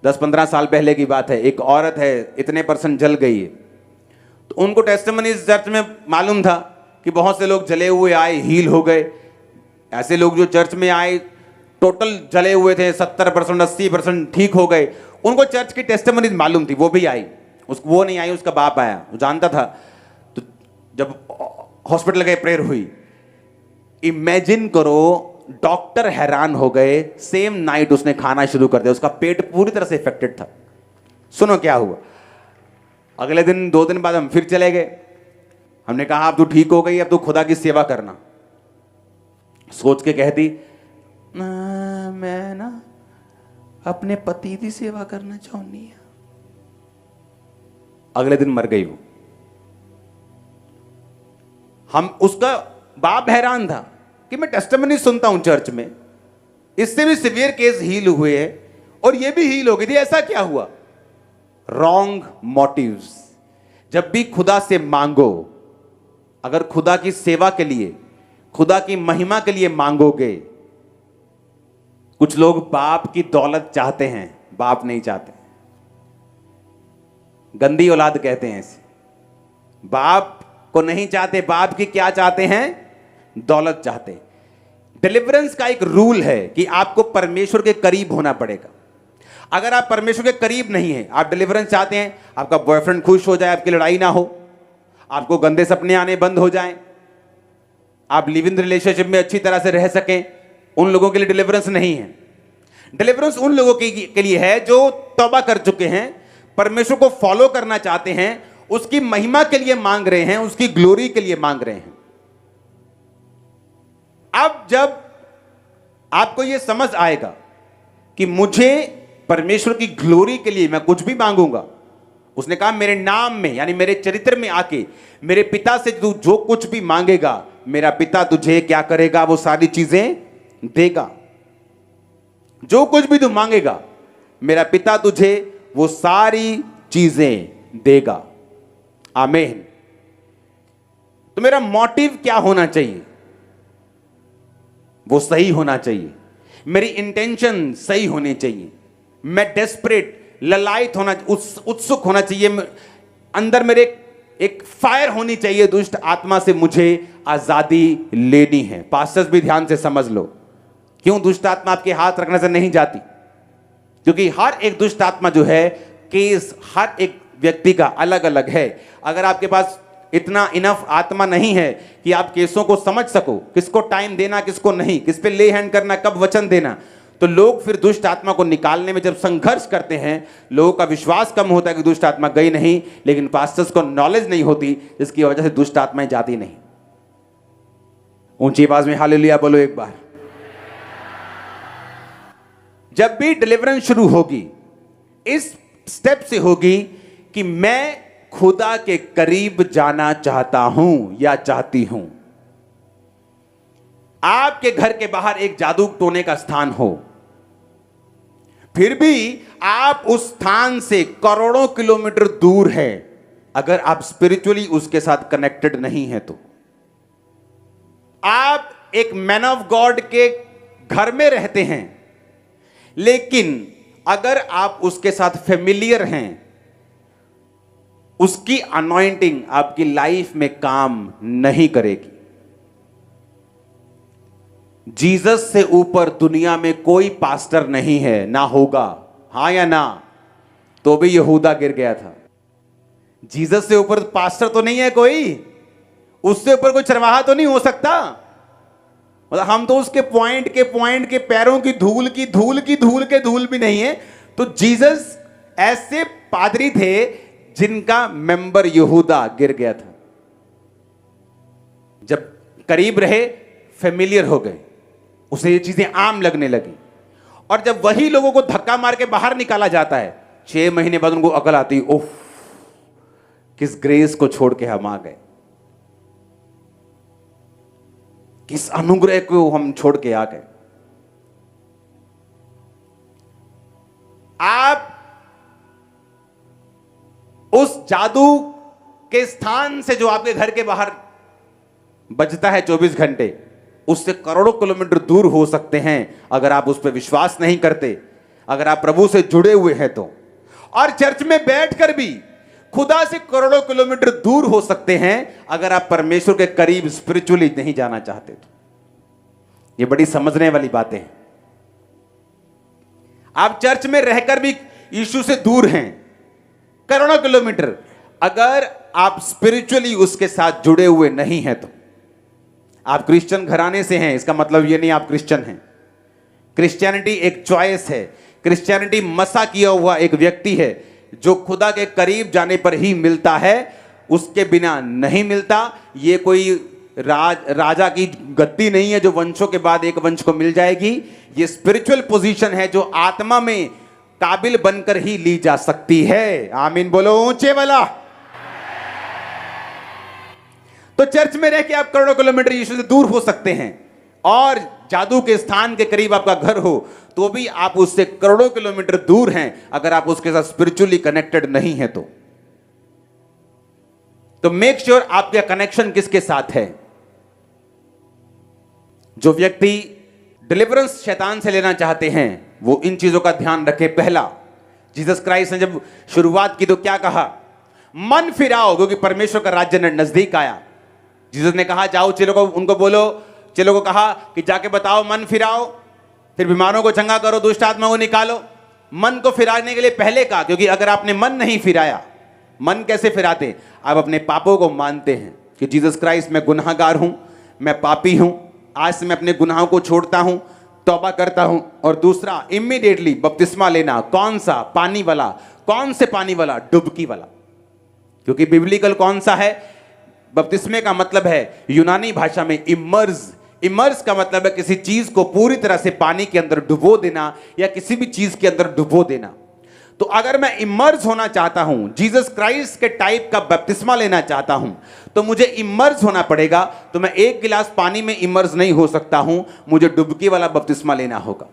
10-15 साल पहले की बात है। एक औरत है, इतने % जल गई है। तो उनको टेस्टिमनीज चर्च में मालूम था कि बहुत से लोग जले हुए आए, हील हो गए। ऐसे लोग जो चर्च में आए टोटल जले हुए थे, 70% 80% ठीक हो गए। उनको चर्च की टेस्टिमनीज मालूम थी, वो भी आई। वो नहीं आई, उसका बाप आया, वो जानता था। तो जब हॉस्पिटल गए, प्रेयर हुई, इमेजिन करो, डॉक्टर हैरान हो गए। सेम नाइट उसने खाना शुरू कर दिया, उसका पेट पूरी तरह से इफेक्टेड था। सुनो क्या हुआ। अगले दिन 2 दिन बाद हम फिर चले गए। हमने कहा अब तू ठीक हो गई, अब तू खुदा की सेवा करना। सोच के कहती, मैं ना अपने पति की सेवा करना चाहती है। अगले दिन मर गई वो। उसका बाप हैरान था कि मैं टेस्टिमनी सुनता हूं चर्च में, इससे भी सीवियर केस हील हुए हैं और ये भी हील हो गई थी, ऐसा क्या हुआ? Wrong motives. जब भी खुदा से मांगो, अगर खुदा की सेवा के लिए, खुदा की महिमा के लिए मांगोगे, कुछ लोग बाप की दौलत चाहते हैं, बाप नहीं चाहते। गंदी औलाद कहते हैं इसे। बाप को नहीं चाहते, बाप की क्या चाहते हैं? दौलत चाहते। डिलीवरेंस का एक रूल है कि आपको परमेश्वर के करीब होना पड़ेगा। अगर आप परमेश्वर के करीब नहीं हैं, आप डिलीवरेंस चाहते हैं, आपका बॉयफ्रेंड खुश हो जाए, आपकी लड़ाई ना हो, आपको गंदे सपने आने बंद हो जाएं, आप लिव इन रिलेशनशिप में अच्छी तरह से रह सकें, उन लोगों के लिए डिलीवरेंस नहीं है। डिलीवरेंस उन लोगों के लिए है जो तौबा कर चुके हैं, परमेश्वर को फॉलो करना चाहते हैं, उसकी महिमा के लिए मांग रहे हैं, उसकी ग्लोरी के लिए मांग रहे हैं। अब जब आपको यह समझ आएगा कि मुझे परमेश्वर की ग्लोरी के लिए मैं कुछ भी मांगूंगा, उसने कहा मेरे नाम में यानी मेरे चरित्र में आके मेरे पिता से तू जो कुछ भी मांगेगा, मेरा पिता तुझे क्या करेगा, वो सारी चीजें देगा। जो कुछ भी तू मांगेगा, मेरा पिता तुझे वो सारी चीजें देगा। आमीन। तो मेरा मोटिव क्या होना चाहिए? वो सही होना चाहिए। मेरी इंटेंशन सही होनी चाहिए। मैं डेस्परेट, ललायत होना, उत्सुक होना चाहिए। अंदर मेरे एक फायर होनी चाहिए। दुष्ट आत्मा से मुझे आजादी लेनी है। पास्टर्स भी ध्यान से समझ लो, क्यों दुष्ट आत्मा आपके हाथ रखने से नहीं जाती? क्योंकि हर एक दुष्ट आत्मा जो है, केस हर एक व्यक्ति का अलग अलग है। अगर आपके पास इतना इनफ आत्मा नहीं है कि आप केसों को समझ सको, किसको टाइम देना, किसको नहीं, किस पे ले हैंड करना, कब वचन देना, तो लोग फिर दुष्ट आत्मा को निकालने में जब संघर्ष करते हैं, लोगों का विश्वास कम होता है कि दुष्ट आत्मा गई नहीं, लेकिन पास्टर्स को नॉलेज नहीं होती, जिसकी वजह से दुष्ट आत्माएं जाती नहीं। ऊंची आवाज में हालेलुया बोलो एक बार। जब भी डिलीवरेंस शुरू होगी, इस स्टेप से होगी कि मैं खुदा के करीब जाना चाहता हूं या चाहती हूं। आपके घर के बाहर एक जादू टोने का स्थान हो, फिर भी आप उस स्थान से करोड़ों किलोमीटर दूर हैं, अगर आप स्पिरिचुअली उसके साथ कनेक्टेड नहीं हैं तो। आप एक मैन ऑफ गॉड के घर में रहते हैं, लेकिन अगर आप उसके साथ फेमिलियर हैं, उसकी अनॉइंटिंग आपकी लाइफ में काम नहीं करेगी। जीसस से ऊपर दुनिया में कोई पास्टर नहीं है, ना होगा। हां या ना? तो भी यहूदा गिर गया था। जीसस से ऊपर पास्टर तो नहीं है कोई, उससे ऊपर कोई चरवाहा तो नहीं हो सकता। मतलब हम तो उसके पॉइंट के पैरों की धूल के धूल भी नहीं है। तो जीसस ऐसे पादरी थे जिनका मेंबर यहूदा गिर गया था। जब करीब रहे, फेमिलियर हो गए, उसे ये चीजें आम लगने लगी। और जब वही लोगों को धक्का मार के बाहर निकाला जाता है, 6 महीने बाद उनको अकल आती, ओह किस ग्रेस को छोड़ के हम आ गए, किस अनुग्रह को हम छोड़ के आ गए। आप उस जादू के स्थान से जो आपके घर के बाहर बजता है 24 घंटे, उससे करोड़ों किलोमीटर दूर हो सकते हैं अगर आप उस पर विश्वास नहीं करते, अगर आप प्रभु से जुड़े हुए हैं तो। और चर्च में बैठकर भी खुदा से करोड़ों किलोमीटर दूर हो सकते हैं अगर आप परमेश्वर के करीब स्पिरिचुअली नहीं जाना चाहते तो। ये बड़ी समझने वाली बातें हैं। आप चर्च में रहकर भी यीशु से दूर हैं करोड़ों किलोमीटर, अगर आप स्पिरिचुअली उसके साथ जुड़े हुए नहीं हैं तो। आप क्रिश्चियन घराने से हैं, इसका मतलब यह नहीं आप क्रिश्चियन हैं। क्रिश्चियनिटी एक चॉइस है। क्रिश्चियनिटी मसा किया हुआ एक व्यक्ति है जो खुदा के करीब जाने पर ही मिलता है, उसके बिना नहीं मिलता। ये कोई राजा की गद्दी नहीं है जो वंशों के बाद एक वंश को मिल जाएगी। ये स्पिरिचुअल पोजीशन है जो आत्मा में काबिल बनकर ही ली जा सकती है। आमीन बोलो ऊंचे वाला। तो चर्च में रह के आप करोड़ों किलोमीटर यीशु से दूर हो सकते हैं, और जादू के स्थान के करीब आपका घर हो तो भी आप उससे करोड़ों किलोमीटर दूर हैं अगर आप उसके साथ स्पिरिचुअली कनेक्टेड नहीं है तो। मेक श्योर आपका कनेक्शन किसके साथ है। जो व्यक्ति डिलीवरेंस शैतान से लेना चाहते हैं वो इन चीजों का ध्यान रखे। पहला, जीसस क्राइस्ट ने जब शुरुआत की तो क्या कहा? मन फिराओ क्योंकि परमेश्वर का राज्य नजदीक आया। जीसस ने कहा जाओ चेलों को, उनको बोलो चेलों को कहा कि जाके बताओ, मन फिराओ, फिर बीमारों को चंगा करो, दुष्ट आत्मा को निकालो। मन को फिराने के लिए पहले कहा, क्योंकि अगर आपने मन नहीं फिराया, मन कैसे फिराते? आप अपने पापों को मानते हैं कि जीसस क्राइस्ट मैं गुनाहगार हूं, मैं पापी हूं, आज से मैं अपने गुनाहों को छोड़ता हूं, तौबा करता हूं। और दूसरा, इमीडिएटली बपतिस्मा लेना। कौन सा? पानी वाला। कौन से पानी वाला? डुबकी वाला। क्योंकि बिब्लिकल कौन सा है? बपतिस्मे का मतलब है यूनानी भाषा में इमर्ज। इमर्ज का मतलब है किसी चीज को पूरी तरह से पानी के अंदर डुबो देना, या किसी भी चीज के अंदर डुबो देना। तो अगर मैं इमर्ज होना चाहता हूं, जीसस क्राइस्ट के टाइप का बपतिस्मा लेना चाहता हूं, तो मुझे इमर्ज होना पड़ेगा। तो मैं एक गिलास पानी में इमर्ज नहीं हो सकता हूं, मुझे डुबकी वाला बपतिस्मा लेना होगा।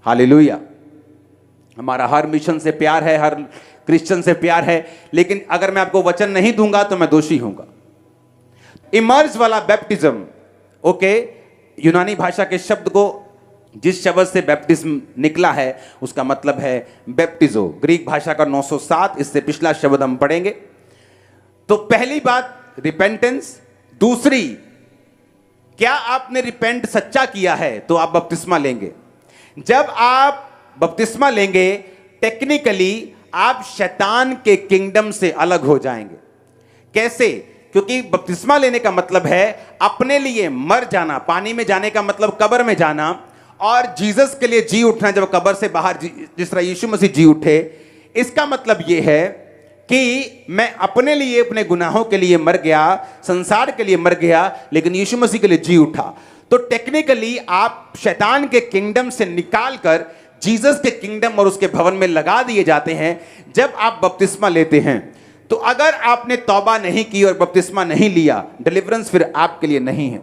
हालेलुया। हमारा हर मिशन से प्यार है, हर क्रिश्चियन से प्यार है, लेकिन अगर मैं आपको वचन नहीं दूंगा तो मैं दोषी होऊंगा। इमर्ज वाला बैप्टिज्म, ओके, यूनानी भाषा के शब्द को, जिस शब्द से बैप्टिज्म निकला है उसका मतलब है बैप्टिजो। ग्रीक भाषा का 907, इससे पिछला शब्द हम पढ़ेंगे। तो पहली बात रिपेंटेंस। दूसरी, क्या आपने रिपेंट सच्चा किया है तो आप बपतिस्मा लेंगे। जब आप बपतिस्मा लेंगे, टेक्निकली आप शैतान के किंगडम से अलग हो जाएंगे। कैसे? क्योंकि बपतिस्मा लेने का मतलब है अपने लिए मर जाना। पानी में जाने का मतलब कब्र में जाना, और जीसस के लिए जी उठना जब कब्र से बाहर, जिस तरह यीशु मसीह जी उठे। इसका मतलब यह है कि मैं अपने लिए, अपने गुनाहों के लिए मर गया, संसार के लिए मर गया, लेकिन यीशु मसीह के लिए जी उठा। तो टेक्निकली आप शैतान के किंगडम से निकालकर जीसस के किंगडम और उसके भवन में लगा दिए जाते हैं जब आप बपतिस्मा लेते हैं। तो अगर आपने तौबा नहीं की और बपतिस्मा नहीं लिया, डिलीवरेंस फिर आपके लिए नहीं है।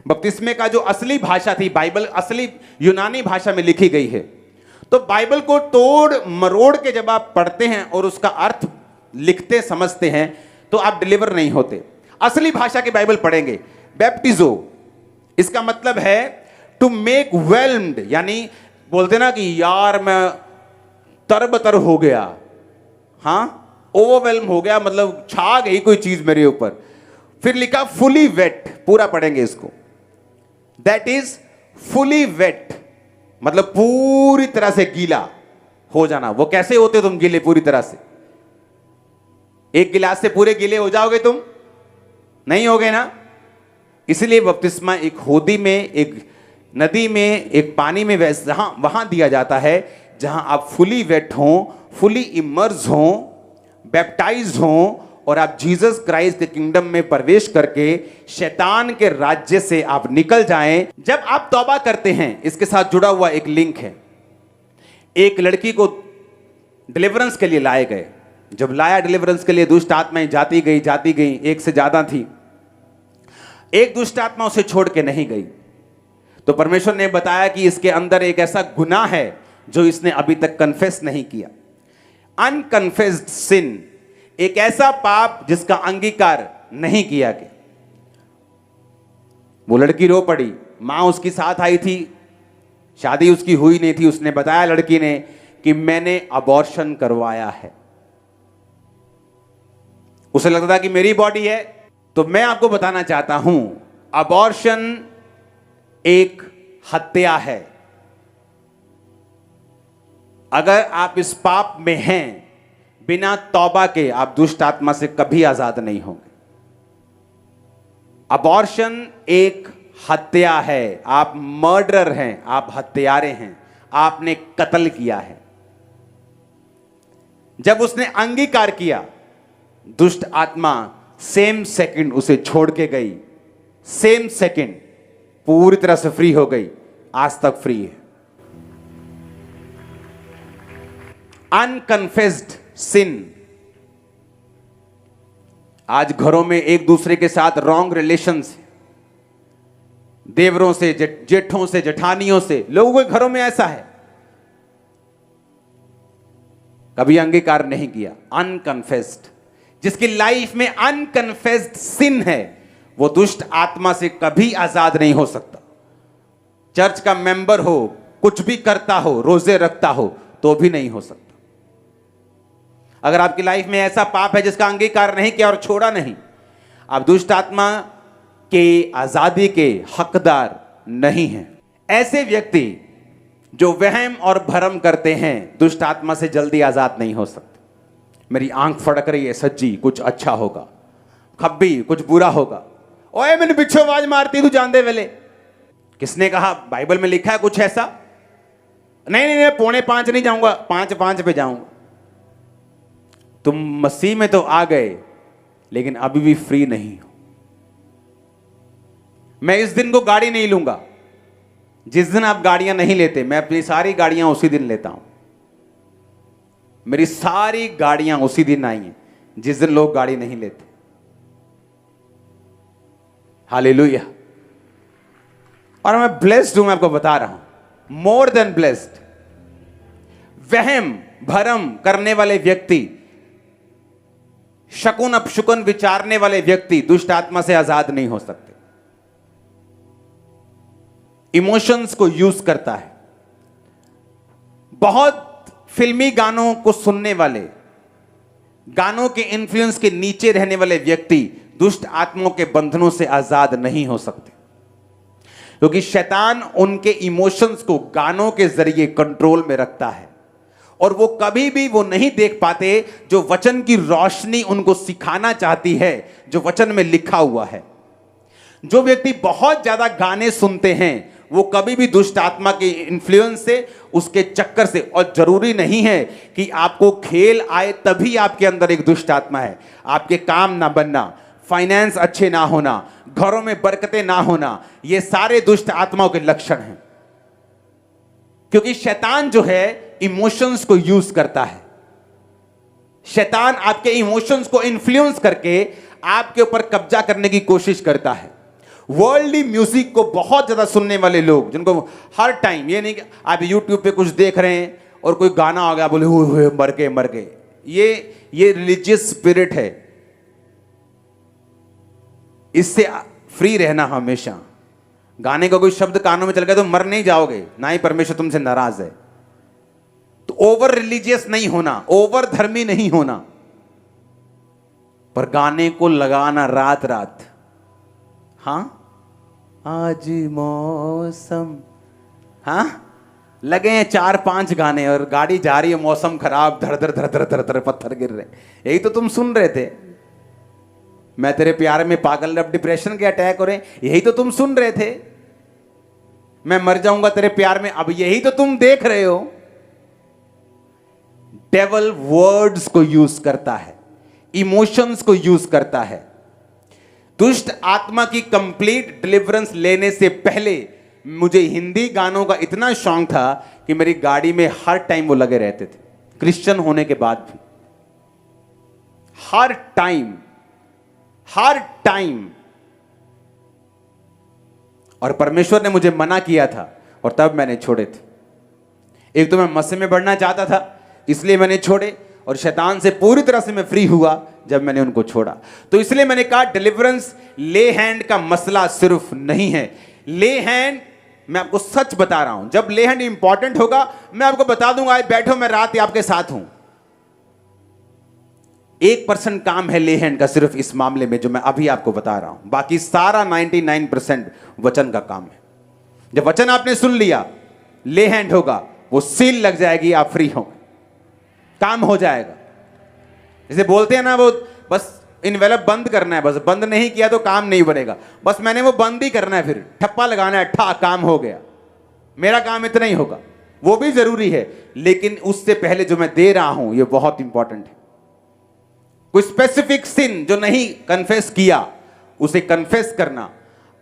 बपतिस्मे का जो असली भाषा थी, बाइबल असली यूनानी भाषा में लिखी गई है। तो बाइबल को तोड़ मरोड़ के जब आप पढ़ते हैं और उसका अर्थ लिखते समझते हैं, तो आप डिलीवर नहीं होते। असली भाषा की बाइबल पढ़ेंगे। बैप्टिजो, इसका मतलब है टू मेक वेल्म्ड, यानी बोलते ना कि यार मैं तरबतर हो गया, हाँ, ओवरवेल्म हो गया, मतलब छा गई कोई चीज मेरे ऊपर। फिर लिखा फुली वेट, पूरा पढ़ेंगे इसको। दैट इज फुली वेट, मतलब पूरी तरह से गीला हो जाना। वो कैसे होते तुम गीले पूरी तरह से? एक गिलास से पूरे गीले हो जाओगे तुम? नहीं होगे ना। इसलिए बपतिस्मा एक होदी में, एक नदी में, एक पानी में वहां दिया जाता है जहां आप फुली वेट हों, फुली इमर्ज हों, बैप्टाइज हों, और आप जीसस क्राइस्ट के किंगडम में प्रवेश करके शैतान के राज्य से आप निकल जाएं। जब आप तौबा करते हैं, इसके साथ जुड़ा हुआ एक लिंक है। एक लड़की को डिलीवरेंस के लिए लाए गए। जब लाया डिलीवरेंस के लिए, दुष्ट आत्माएं जाती गई, एक से ज्यादा थी। एक दुष्ट आत्मा उसे छोड़ के नहीं गई। तो परमेश्वर ने बताया कि इसके अंदर एक ऐसा गुनाह है जो इसने अभी तक कन्फेस नहीं किया। अनकन्फेस्ड सिन, एक ऐसा पाप जिसका अंगीकार नहीं किया गया। वो लड़की रो पड़ी। मां उसकी साथ आई थी, शादी उसकी हुई नहीं थी। उसने बताया लड़की ने कि मैंने अबॉर्शन करवाया है। उसे लगता था कि मेरी बॉडी है। तो मैं आपको बताना चाहता हूं, अबॉर्शन एक हत्या है। अगर आप इस पाप में हैं, बिना तौबा के आप दुष्ट आत्मा से कभी आजाद नहीं होंगे। अबॉर्शन एक हत्या है। आप मर्डरर हैं, आप हत्यारे हैं, आपने कत्ल किया है। जब उसने अंगीकार किया, दुष्ट आत्मा सेम सेकंड उसे छोड़ के गई। सेम सेकंड पूरी तरह से फ्री हो गई। आज तक फ्री है। अनकन्फेस्ड सिन। आज घरों में एक दूसरे के साथ रॉन्ग रिलेशंस, देवरों से, जेठों से, जेठानियों से, लोगों के घरों में ऐसा है। कभी अंगीकार नहीं किया। अनकन्फेस्ड, जिसकी लाइफ में अनकन्फेस्ड सिन है, वो दुष्ट आत्मा से कभी आजाद नहीं हो सकता। चर्च का मेंबर हो, कुछ भी करता हो, रोजे रखता हो, तो भी नहीं हो सकता। अगर आपकी लाइफ में ऐसा पाप है जिसका अंगीकार नहीं किया और छोड़ा नहीं, आप दुष्ट आत्मा के आजादी के हकदार नहीं हैं। ऐसे व्यक्ति जो वहम और भरम करते हैं दुष्ट आत्मा से जल्दी आजाद नहीं हो सकते। मेरी आंख फड़क रही है सच्ची, कुछ अच्छा होगा, खब्बी कुछ बुरा होगा, ओए मैंने पीछे आवाज मारती तू जानते वेले। किसने कहा? बाइबल में लिखा है कुछ ऐसा? नहीं नहीं नहीं, 4:45 नहीं जाऊंगा, 5:05 पे जाऊंगा। तुम मसीह में तो आ गए लेकिन अभी भी फ्री नहीं हो। मैं इस दिन को गाड़ी नहीं लूंगा जिस दिन आप गाड़ियां नहीं लेते। मैं अपनी सारी गाड़ियां उसी दिन लेता हूं। मेरी सारी गाड़ियां उसी दिन आई हैं जिस दिन लोग गाड़ी नहीं लेते। हालेलुया। और मैं ब्लेस्ड हूं, मैं आपको बता रहा हूं, मोर देन ब्लेस्ड। वहम भरम करने वाले व्यक्ति, शकुन अपशुकुन विचारने वाले व्यक्ति दुष्ट आत्मा से आजाद नहीं हो सकते। इमोशंस को यूज करता है। बहुत फिल्मी गानों को सुनने वाले, गानों के इन्फ्लुएंस के नीचे रहने वाले व्यक्ति दुष्ट आत्माओं के बंधनों से आजाद नहीं हो सकते, क्योंकि शैतान उनके इमोशंस को गानों के जरिए कंट्रोल में रखता है और वो कभी भी वो नहीं देख पाते जो वचन की रोशनी उनको सिखाना चाहती है, जो वचन में लिखा हुआ है। जो व्यक्ति बहुत ज्यादा गाने सुनते हैं वो कभी भी दुष्ट आत्मा के इन्फ्लुएंस से, उसके चक्कर से, और जरूरी नहीं है कि आपको खेल आए तभी आपके अंदर एक दुष्ट आत्मा है। आपके काम ना बनना, फाइनेंस अच्छे ना होना, घरों में बरकतें ना होना, ये सारे दुष्ट आत्माओं के लक्षण हैं। क्योंकि शैतान जो है इमोशंस को यूज करता है। शैतान आपके इमोशंस को इन्फ्लुएंस करके आपके ऊपर कब्जा करने की कोशिश करता है। वर्ल्डली म्यूजिक को बहुत ज्यादा सुनने वाले लोग, जिनको हर टाइम, ये नहीं कि आप यूट्यूब पे कुछ देख रहे हैं और कोई गाना आ गया बोले हुए मर गए मर गए, ये रिलीजियस स्पिरिट है। इससे फ्री रहना हमेशा। गाने का कोई शब्द कानों में चल गया तो मर नहीं जाओगे, ना ही परमेश्वर तुमसे नाराज है। तो ओवर रिलीजियस नहीं होना, ओवर धर्मी नहीं होना, पर गाने को लगाना रात रात। हाँ, आज मौसम, हाँ लगे हैं 4-5 गाने और गाड़ी जा रही है, मौसम खराब, धड़ धड़ धड़ धड़ धड़ धड़ पत्थर गिर रहे, यही तो तुम सुन रहे थे। मैं तेरे प्यार में पागल, अब डिप्रेशन के अटैक हो रहे, यही तो तुम सुन रहे थे। मैं मर जाऊंगा तेरे प्यार में, अब यही तो तुम देख रहे हो। डेविल वर्ड्स को यूज करता है, इमोशंस को यूज करता है। दुष्ट आत्मा की कंप्लीट डिलीवरेंस लेने से पहले मुझे हिंदी गानों का इतना शौक था कि मेरी गाड़ी में हर टाइम वो लगे रहते थे, क्रिश्चियन होने के बाद भी। हर टाइम। और परमेश्वर ने मुझे मना किया था और तब मैंने छोड़े थे। एक तो मैं मसीह में बढ़ना चाहता था इसलिए मैंने छोड़े, और शैतान से पूरी तरह से मैं फ्री हुआ जब मैंने उनको छोड़ा। तो इसलिए मैंने कहा डिलीवरेंस ले हैंड का मसला सिर्फ नहीं है। ले हैंड, मैं आपको सच बता रहा हूं, जब ले हैंड इंपॉर्टेंट होगा मैं आपको बता दूंगा, आज बैठो मैं रात आपके साथ हूं। 1% काम है ले हैंड का सिर्फ इस मामले में जो मैं अभी आपको बता रहा हूं, बाकी सारा 99% वचन का काम है। जब वचन आपने सुन लिया, ले हैंड होगा, वो सील लग जाएगी, आप फ्री होंगे, काम हो जाएगा। जैसे बोलते हैं ना, वो बस इन्वेलप बंद करना है, बस बंद नहीं किया तो काम नहीं बनेगा, बस मैंने वो बंद ही करना है, फिर ठप्पा लगाना है, ठा काम हो गया, मेरा काम इतना ही होगा। वो भी जरूरी है, लेकिन उससे पहले जो मैं दे रहा हूं ये बहुत इंपॉर्टेंट है। कोई स्पेसिफिक सिन जो नहीं कन्फेस किया, उसे कन्फेस करना,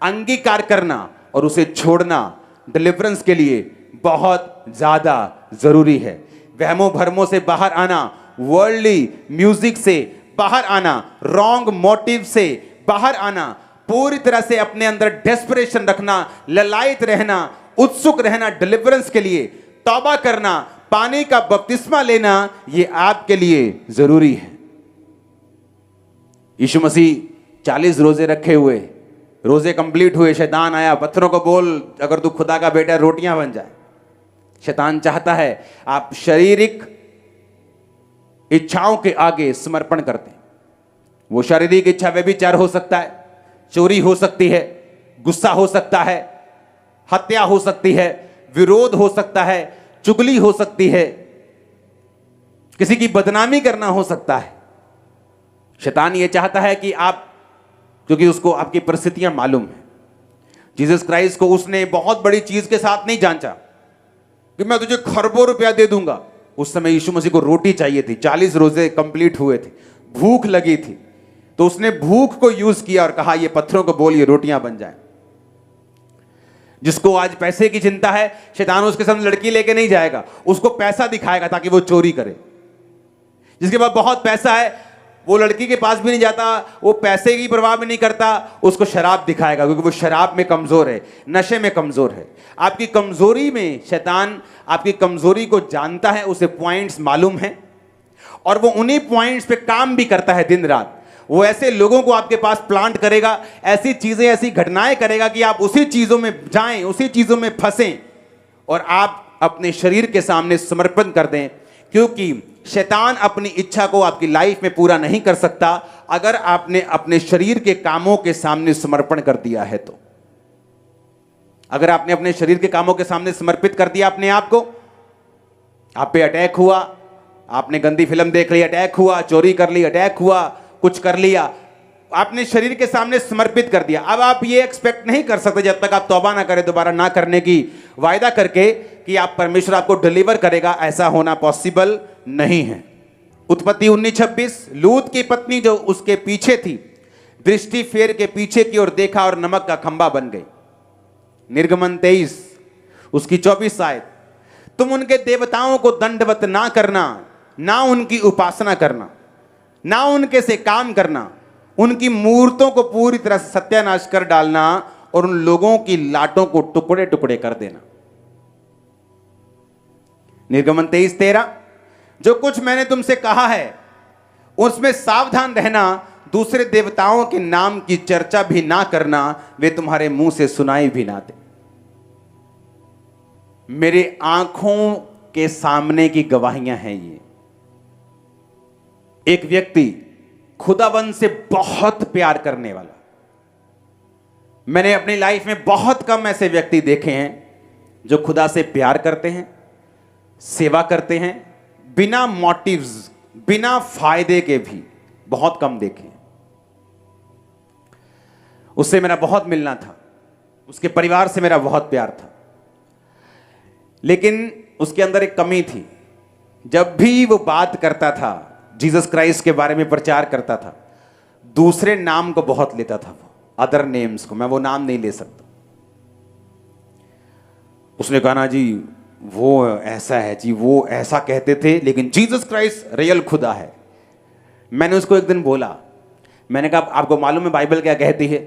अंगीकार करना और उसे छोड़ना डिलीवरेंस के लिए बहुत ज्यादा जरूरी है। वहमों भरमों से बाहर आना, वर्ल्डली म्यूजिक से बाहर आना, रॉन्ग मोटिव से बाहर आना, पूरी तरह से अपने अंदर डेस्परेशन रखना, ललायत रहना, उत्सुक रहना डिलीवरेंस के लिए, तौबा करना, पानी का बपतिस्मा लेना, यह आपके लिए जरूरी है। यीशु मसीह 40 रोजे रखे हुए, रोजे कंप्लीट हुए, शैतान आया, पत्थरों को बोल अगर तू खुदा का बेटा रोटियां बन जाए। शैतान चाहता है आप शारीरिक इच्छाओं के आगे समर्पण करते हैं। वो शारीरिक इच्छा व्यभिचार हो सकता है, चोरी हो सकती है, गुस्सा हो सकता है, हत्या हो सकती है, विरोध हो सकता है, चुगली हो सकती है, किसी की बदनामी करना हो सकता है। शैतान ये चाहता है कि आप, क्योंकि उसको आपकी परिस्थितियां मालूम है, जीसस क्राइस्ट को उसने बहुत बड़ी चीज के साथ नहीं जांचा कि मैं तुझे खरबों रुपया दे दूंगा। उस समय यीशु मसीह को रोटी चाहिए थी, 40 रोजे कंप्लीट हुए थे, भूख लगी थी, तो उसने भूख को यूज किया और कहा ये पत्थरों को बोल ये रोटियां बन जाएं। जिसको आज पैसे की चिंता है, शैतान उसके सामने लड़की लेके नहीं जाएगा, उसको पैसा दिखाएगा ताकि वो चोरी करे। जिसके पास बहुत पैसा है वो लड़की के पास भी नहीं जाता, वो पैसे की परवाह भी नहीं करता, उसको शराब दिखाएगा क्योंकि वो शराब में कमजोर है, नशे में कमजोर है। आपकी कमजोरी में शैतान आपकी कमजोरी को जानता है, उसे पॉइंट्स मालूम है और वो उन्हीं पॉइंट्स पे काम भी करता है दिन रात। वो ऐसे लोगों को आपके पास प्लांट करेगा, ऐसी चीजें ऐसी घटनाएं करेगा कि आप उसी चीजों में जाएं, उसी चीजों में फंसें और आप अपने शरीर के सामने समर्पण कर दें, क्योंकि शैतान अपनी इच्छा को आपकी लाइफ में पूरा नहीं कर सकता अगर आपने अपने शरीर के कामों के सामने समर्पण कर दिया है। तो अगर आपने अपने शरीर के कामों के सामने समर्पित कर दिया अपने आप को, आप पे अटैक हुआ, आपने गंदी फिल्म देख ली अटैक हुआ, चोरी कर ली अटैक हुआ, कुछ कर लिया, आपने शरीर के सामने समर्पित कर दिया। अब आप ये एक्सपेक्ट नहीं कर सकते जब तक आप तौबा ना करें, दोबारा ना करने की वायदा करके कि आप परमेश्वर आपको डिलीवर करेगा, ऐसा होना पॉसिबल नहीं है। उत्पत्ति 19:26, लूत की पत्नी जो उसके पीछे थी दृष्टि फेर के पीछे की ओर देखा और नमक का खंबा बन गई। निर्गमन 23 उसकी 24 आयत, तुम उनके देवताओं को दंडवत ना करना, ना उनकी उपासना करना, ना उनके से काम करना, उनकी मूर्तों को पूरी तरह से सत्यानाश कर डालना और उन लोगों की लाटों को टुकड़े टुकड़े कर देना। निर्गमन 23:13, जो कुछ मैंने तुमसे कहा है उसमें सावधान रहना, दूसरे देवताओं के नाम की चर्चा भी ना करना, वे तुम्हारे मुंह से सुनाई भी ना दे। मेरे आंखों के सामने की गवाहियां हैं ये। एक व्यक्ति खुदाबंद से बहुत प्यार करने वाला, मैंने अपनी लाइफ में बहुत कम ऐसे व्यक्ति देखे हैं जो खुदा से प्यार करते हैं, सेवा करते हैं, बिना मोटिव्स, बिना फायदे के भी बहुत कम देखे हैं। उससे मेरा बहुत मिलना था, उसके परिवार से मेरा बहुत प्यार था, लेकिन उसके अंदर एक कमी थी। जब भी वो बात करता था, जीसस क्राइस्ट के बारे में प्रचार करता था, दूसरे नाम को बहुत लेता था, वो अदर नेम्स को, मैं वो नाम नहीं ले सकता। उसने कहा ना जी वो ऐसा है जी, वो ऐसा कहते थे, लेकिन जीसस क्राइस्ट रियल खुदा है। मैंने उसको एक दिन बोला, मैंने कहा आपको मालूम है बाइबल क्या कहती है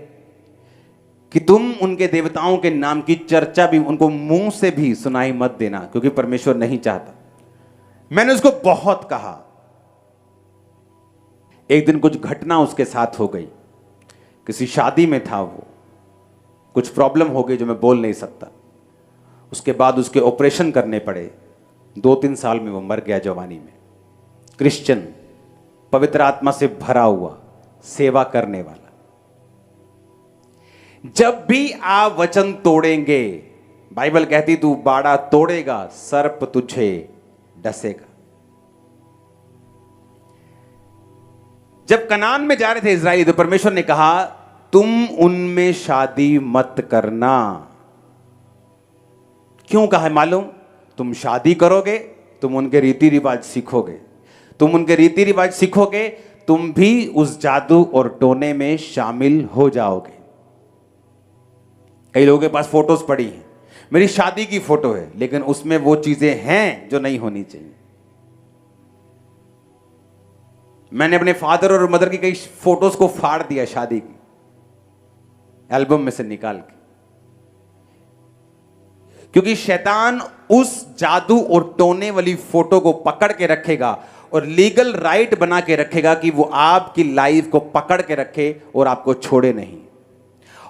कि तुम उनके देवताओं के नाम की चर्चा भी उनको मुंह से भी सुनाई मत देना, क्योंकि परमेश्वर नहीं चाहता। मैंने उसको बहुत कहा। एक दिन कुछ घटना उसके साथ हो गई, किसी शादी में था वो, कुछ प्रॉब्लम हो गई जो मैं बोल नहीं सकता। उसके बाद उसके ऑपरेशन करने पड़े, 2-3 साल में वो मर गया जवानी में। क्रिश्चियन, पवित्र आत्मा से भरा हुआ, सेवा करने वाला। जब भी आप वचन तोड़ेंगे, बाइबल कहती तू बाड़ा तोड़ेगा सर्प तुझे डसेगा। जब कनान में जा रहे थे इजराइली, तो परमेश्वर ने कहा तुम उनमें शादी मत करना। क्यों कहा है मालूम? तुम शादी करोगे, तुम उनके रीति रिवाज सीखोगे, तुम उनके रीति रिवाज सीखोगे, तुम भी उस जादू और टोने में शामिल हो जाओगे। कई लोगों के पास फोटोज पड़ी हैं, मेरी शादी की फोटो है, लेकिन उसमें वो चीजें हैं जो नहीं होनी चाहिए। मैंने अपने फादर और मदर की कई फोटोज को फाड़ दिया शादी की, एल्बम में से निकाल के, क्योंकि शैतान उस जादू और टोने वाली फोटो को पकड़ के रखेगा और लीगल राइट बना के रखेगा कि वो आपकी लाइफ को पकड़ के रखे और आपको छोड़े नहीं।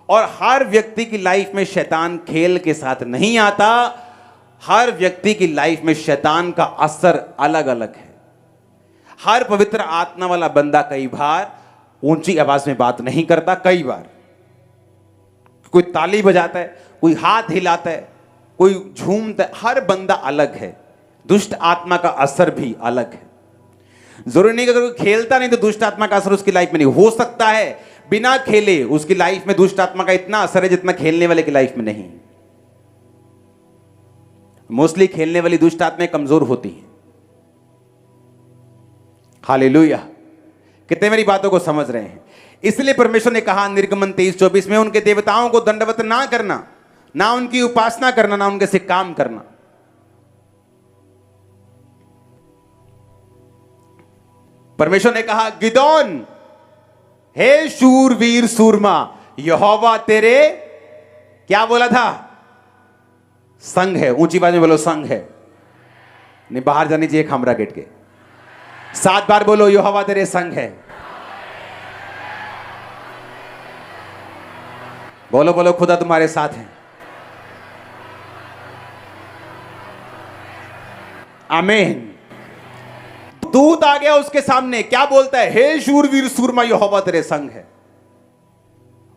और हर व्यक्ति की लाइफ में शैतान खेल के साथ नहीं आता, हर व्यक्ति की लाइफ में शैतान का असर अलग अलग है। हर पवित्र आत्मा वाला बंदा कई बार ऊंची आवाज में बात नहीं करता, कई बार कोई ताली बजाता है, कोई हाथ हिलाता है, कोई झूमता है। हर बंदा अलग है। दुष्ट आत्मा का असर भी अलग है। जरूरी नहीं कि अगर कोई खेलता नहीं तो दुष्ट आत्मा का असर उसकी लाइफ में नहीं हो सकता है। बिना खेले उसकी लाइफ में दुष्ट आत्मा का इतना असर है जितना खेलने वाले की लाइफ में नहीं। मोस्टली खेलने वाली दुष्ट आत्माएं कमजोर होती हैं। हालेलुया। कितने मेरी बातों को समझ रहे हैं? इसलिए परमेश्वर ने कहा निर्गमन 23:24 में, उनके देवताओं को दंडवत ना करना, ना उनकी उपासना करना, ना उनके से काम करना। परमेश्वर ने कहा गिदोन, हे शूरवीर सूरमा, यहोवा तेरे क्या बोला था? संग है। ऊंची आवाज में बोलो संग है। नहीं, बाहर जानी चाहिए खामरा गेट के। 7 बार बोलो यहोवा तेरे संग है। बोलो बोलो खुदा तुम्हारे साथ है। आमीन। दूत आ गया उसके सामने, क्या बोलता है? हे शूरवीर सूरमा, यहोवा तेरे संग है।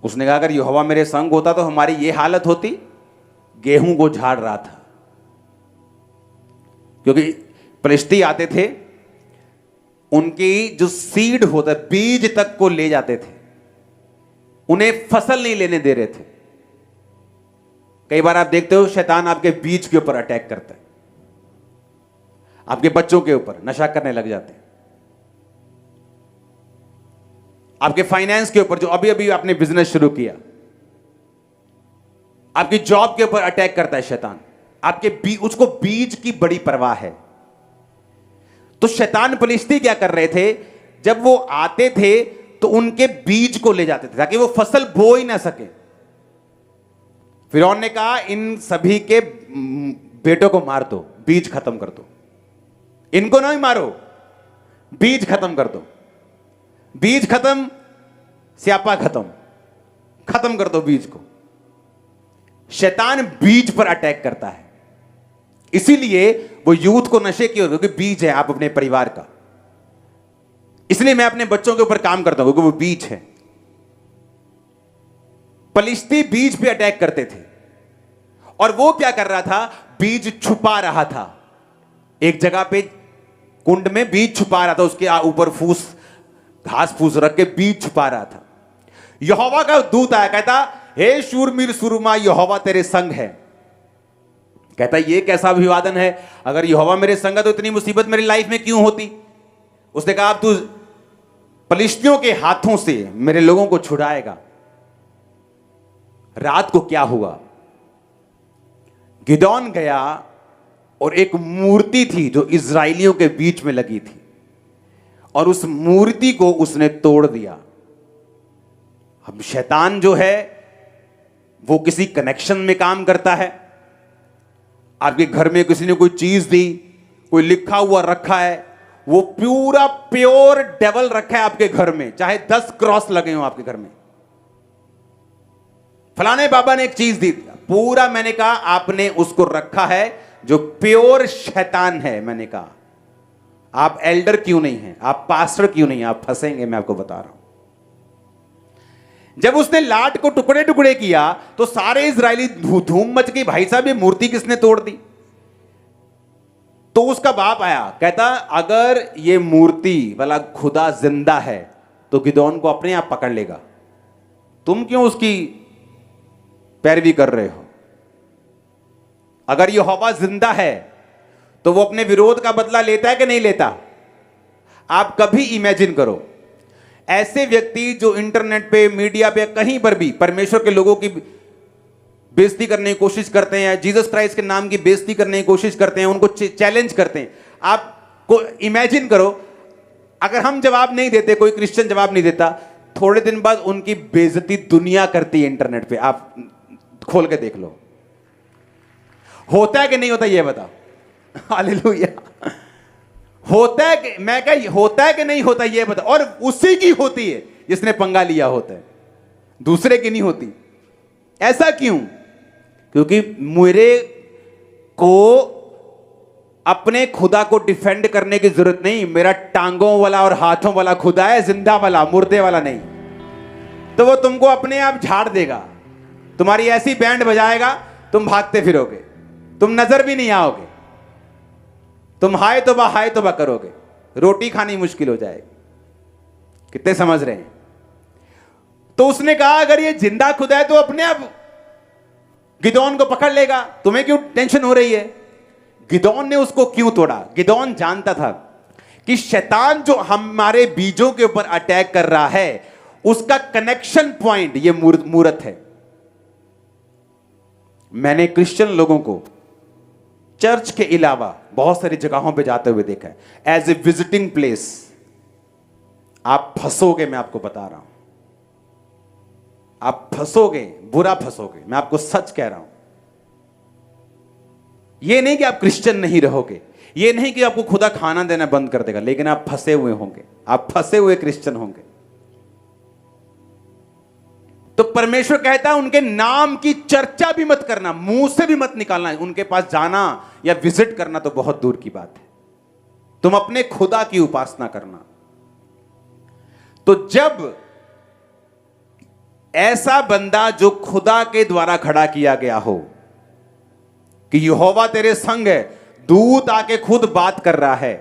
उसने कहा अगर यहोवा मेरे संग होता तो हमारी ये हालत होती। गेहूं को झाड़ रहा था, क्योंकि फलिश्ती आते थे, उनकी जो सीड होता है, बीज तक को ले जाते थे, उन्हें फसल नहीं लेने दे रहे थे। कई बार आप देखते हो शैतान आपके बीज के ऊपर अटैक करता है, आपके बच्चों के ऊपर नशा करने लग जाते हैं, आपके फाइनेंस के ऊपर, जो अभी अभी आपने बिजनेस शुरू किया, आपकी जॉब के ऊपर अटैक करता है शैतान। आपके उसको बीज की बड़ी परवाह है। तो शैतान फलिश्ती क्या कर रहे थे? जब वो आते थे तो उनके बीज को ले जाते थे ताकि वो फसल बो ही ना सके। फिरौन ने कहा इन सभी के बेटों को मार दो, बीज खत्म कर दो। इनको नहीं मारो, बीज खत्म कर दो। बीज खत्म, स्यापा खत्म, खत्म कर दो बीज को। शैतान बीज पर अटैक करता है, इसीलिए वो यूथ को नशे की ओर, क्योंकि बीज है आप अपने परिवार का। इसलिए मैं अपने बच्चों के ऊपर काम करता हूं, क्योंकि वो बीज है। फलिश्ती बीज पे अटैक करते थे, और वो क्या कर रहा था? बीज छुपा रहा था। एक जगह पे कुंड में बीज छुपा रहा था, उसके ऊपर फूस, घास फूस रख के बीज छुपा रहा था। यहोवा का दूत आया, कहता हे शूरवीर सूरमा, यहोवा तेरे संग है। कहता ये कैसा अभिवादन है? अगर यहोवा मेरे संग है तो इतनी मुसीबत मेरी लाइफ में क्यों होती? उसने कहा अब तू फलिश्तियों के हाथों से मेरे लोगों को छुड़ाएगा। रात को क्या हुआ? गिदोन गया और एक मूर्ति थी जो इजराइलियों के बीच में लगी थी, और उस मूर्ति को उसने तोड़ दिया। अब शैतान जो है वो किसी कनेक्शन में काम करता है। आपके घर में किसी ने कोई चीज दी, कोई लिखा हुआ रखा है, वो पूरा प्योर डेवल रखा है आपके घर में, चाहे 10 क्रॉस लगे हो आपके घर में। फलाने बाबा ने एक चीज दी, पूरा मैंने कहा आपने उसको रखा है जो प्योर शैतान है। मैंने कहा आप एल्डर क्यों नहीं हैं, आप पास्टर क्यों नहीं हैं, आप फंसेंगे, मैं आपको बता रहा हूं। जब उसने लाट को टुकड़े टुकड़े किया तो सारे इजरायली धूम मच गई, भाई साहब ये मूर्ति किसने तोड़ दी? तो उसका बाप आया, कहता अगर ये मूर्ति वाला खुदा जिंदा है तो गिदोन को अपने आप पकड़ लेगा, तुम क्यों उसकी पैरवी कर रहे हो? अगर यहोवा जिंदा है तो वो अपने विरोध का बदला लेता है कि नहीं लेता? आप कभी इमेजिन करो, ऐसे व्यक्ति जो इंटरनेट पे, मीडिया पे, कहीं पर भी परमेश्वर के लोगों की बेइज्जती करने की कोशिश करते हैं, जीसस क्राइस्ट के नाम की बेइज्जती करने की कोशिश करते हैं, उनको चैलेंज करते हैं। आपको इमेजिन करो, अगर हम जवाब नहीं देते, कोई क्रिश्चियन जवाब नहीं देता, थोड़े दिन बाद उनकी बेइज्जती दुनिया करती है इंटरनेट पे। आप खोल के देख लो, होता है कि नहीं होता? ये बता। हालेलुया। होता है कि, मैं क्या, होता है कि नहीं होता ये बता। और उसी की होती है जिसने पंगा लिया होता है, दूसरे की नहीं होती। ऐसा क्यों? क्योंकि मेरे को अपने खुदा को डिफेंड करने की जरूरत नहीं। मेरा टांगों वाला और हाथों वाला खुदा है, जिंदा वाला, मुर्दे वाला नहीं। तो वो तुमको अपने आप झाड़ देगा। तुम्हारी ऐसी बैंड बजाएगा तुम भागते फिरोगे, तुम नजर भी नहीं आओगे, तुम हाय तौबा करोगे, रोटी खानी मुश्किल हो जाएगी। कितने समझ रहे हैं? तो उसने कहा अगर ये जिंदा खुदा है तो अपने आप गिदोन को पकड़ लेगा, तुम्हें क्यों टेंशन हो रही है? गिदोन ने उसको क्यों तोड़ा? गिदोन जानता था कि शैतान जो हमारे बीजों के ऊपर अटैक कर रहा है उसका कनेक्शन पॉइंट ये मूरत है। मैंने क्रिश्चियन लोगों को चर्च के अलावा बहुत सारी जगहों पे जाते हुए देखा है, एज ए विजिटिंग प्लेस। आप फंसोगे, मैं आपको बता रहा हूं, आप फंसोगे, बुरा फंसोगे, मैं आपको सच कह रहा हूं। यह नहीं कि आप क्रिश्चियन नहीं रहोगे, यह नहीं कि आपको खुदा खाना देना बंद कर देगा, लेकिन आप फंसे हुए होंगे, आप फंसे हुए क्रिश्चियन होंगे। तो परमेश्वर कहता है उनके नाम की चर्चा भी मत करना, मुंह से भी मत निकालना। उनके पास जाना या विजिट करना तो बहुत दूर की बात है, तुम अपने खुदा की उपासना करना। तो जब ऐसा बंदा जो खुदा के द्वारा खड़ा किया गया हो कि यहोवा तेरे संग है, दूत आके खुद बात कर रहा है,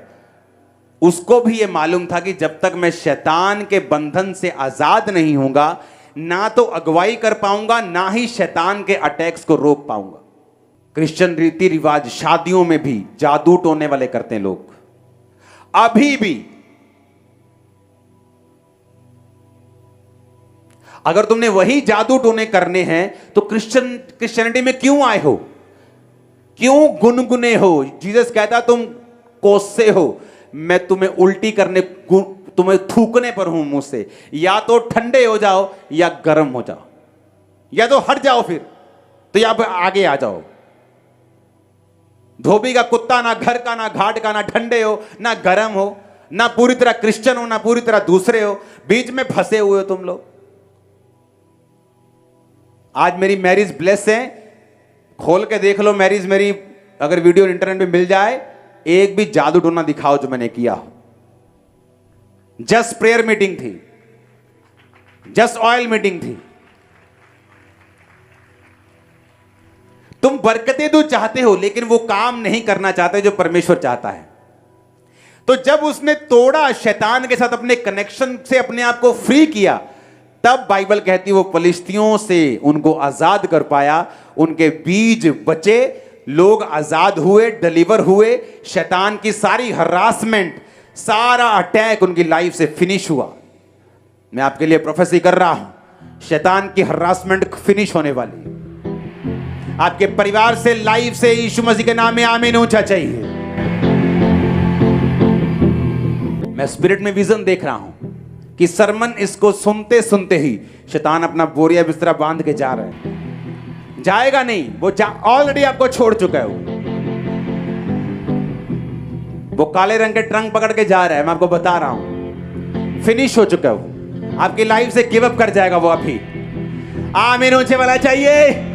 उसको भी यह मालूम था कि जब तक मैं शैतान के बंधन से आजाद नहीं होऊंगा, ना तो अगुवाई कर पाऊंगा, ना ही शैतान के अटैक्स को रोक पाऊंगा। क्रिश्चियन रीति रिवाज, शादियों में भी जादू टोने वाले करते हैं लोग अभी भी। अगर तुमने वही जादू टोने करने हैं तो क्रिश्चियनिटी में क्यों आए हो? क्यों गुनगुने हो? जीसस कहता तुम कोसे हो, मैं तुम्हें उल्टी करने, तुम्हें थूकने पर हूं मुंह से। या तो ठंडे हो जाओ या गर्म हो जाओ, या तो हट जाओ फिर, तो या आगे आ जाओ। धोबी का कुत्ता, ना घर का, ना घाट का, ना ठंडे हो ना गर्म हो, ना पूरी तरह क्रिश्चियन हो ना पूरी तरह दूसरे हो, बीच में फंसे हुए हो तुम लोग। आज मेरी मैरिज ब्लेस है, खोल के देख लो मैरिज मेरी, अगर वीडियो इंटरनेट पे मिल जाए, एक भी जादू टोना दिखाओ जो मैंने किया हो। जस्ट प्रेयर मीटिंग थी, जस्ट ऑयल मीटिंग थी। तुम बरकतें तो चाहते हो लेकिन वो काम नहीं करना चाहते जो परमेश्वर चाहता है। तो जब उसने तोड़ा, शैतान के साथ अपने कनेक्शन से अपने आप को फ्री किया, तब बाइबल कहती वो फलिश्तियों से उनको आजाद कर पाया। उनके बीज बचे, लोग आजाद हुए, डिलीवर हुए। शैतान की सारी हरासमेंट, सारा अटैक उनकी लाइफ से फिनिश हुआ। मैं आपके लिए प्रोफेसी कर रहा हूं, शैतान की हरासमेंट फिनिश होने वाली है। आपके परिवार से, लाइफ से, यीशु मसीह के नाम में आमीन ऊंचा चाहिए। मैं स्पिरिट में विजन देख रहा हूं कि सरमन इसको सुनते सुनते ही शैतान अपना बोरिया बिस्तरा बांध के जा रहा है। जाएगा नहीं, वो ऑलरेडी आपको छोड़ चुका है। वो काले रंग के ट्रंक पकड़ के जा रहा है, मैं आपको बता रहा हूं, फिनिश हो चुका है वो। आपकी लाइफ से गिव अप कर जाएगा वो अभी। आमीन ऊंचे वाला चाहिए।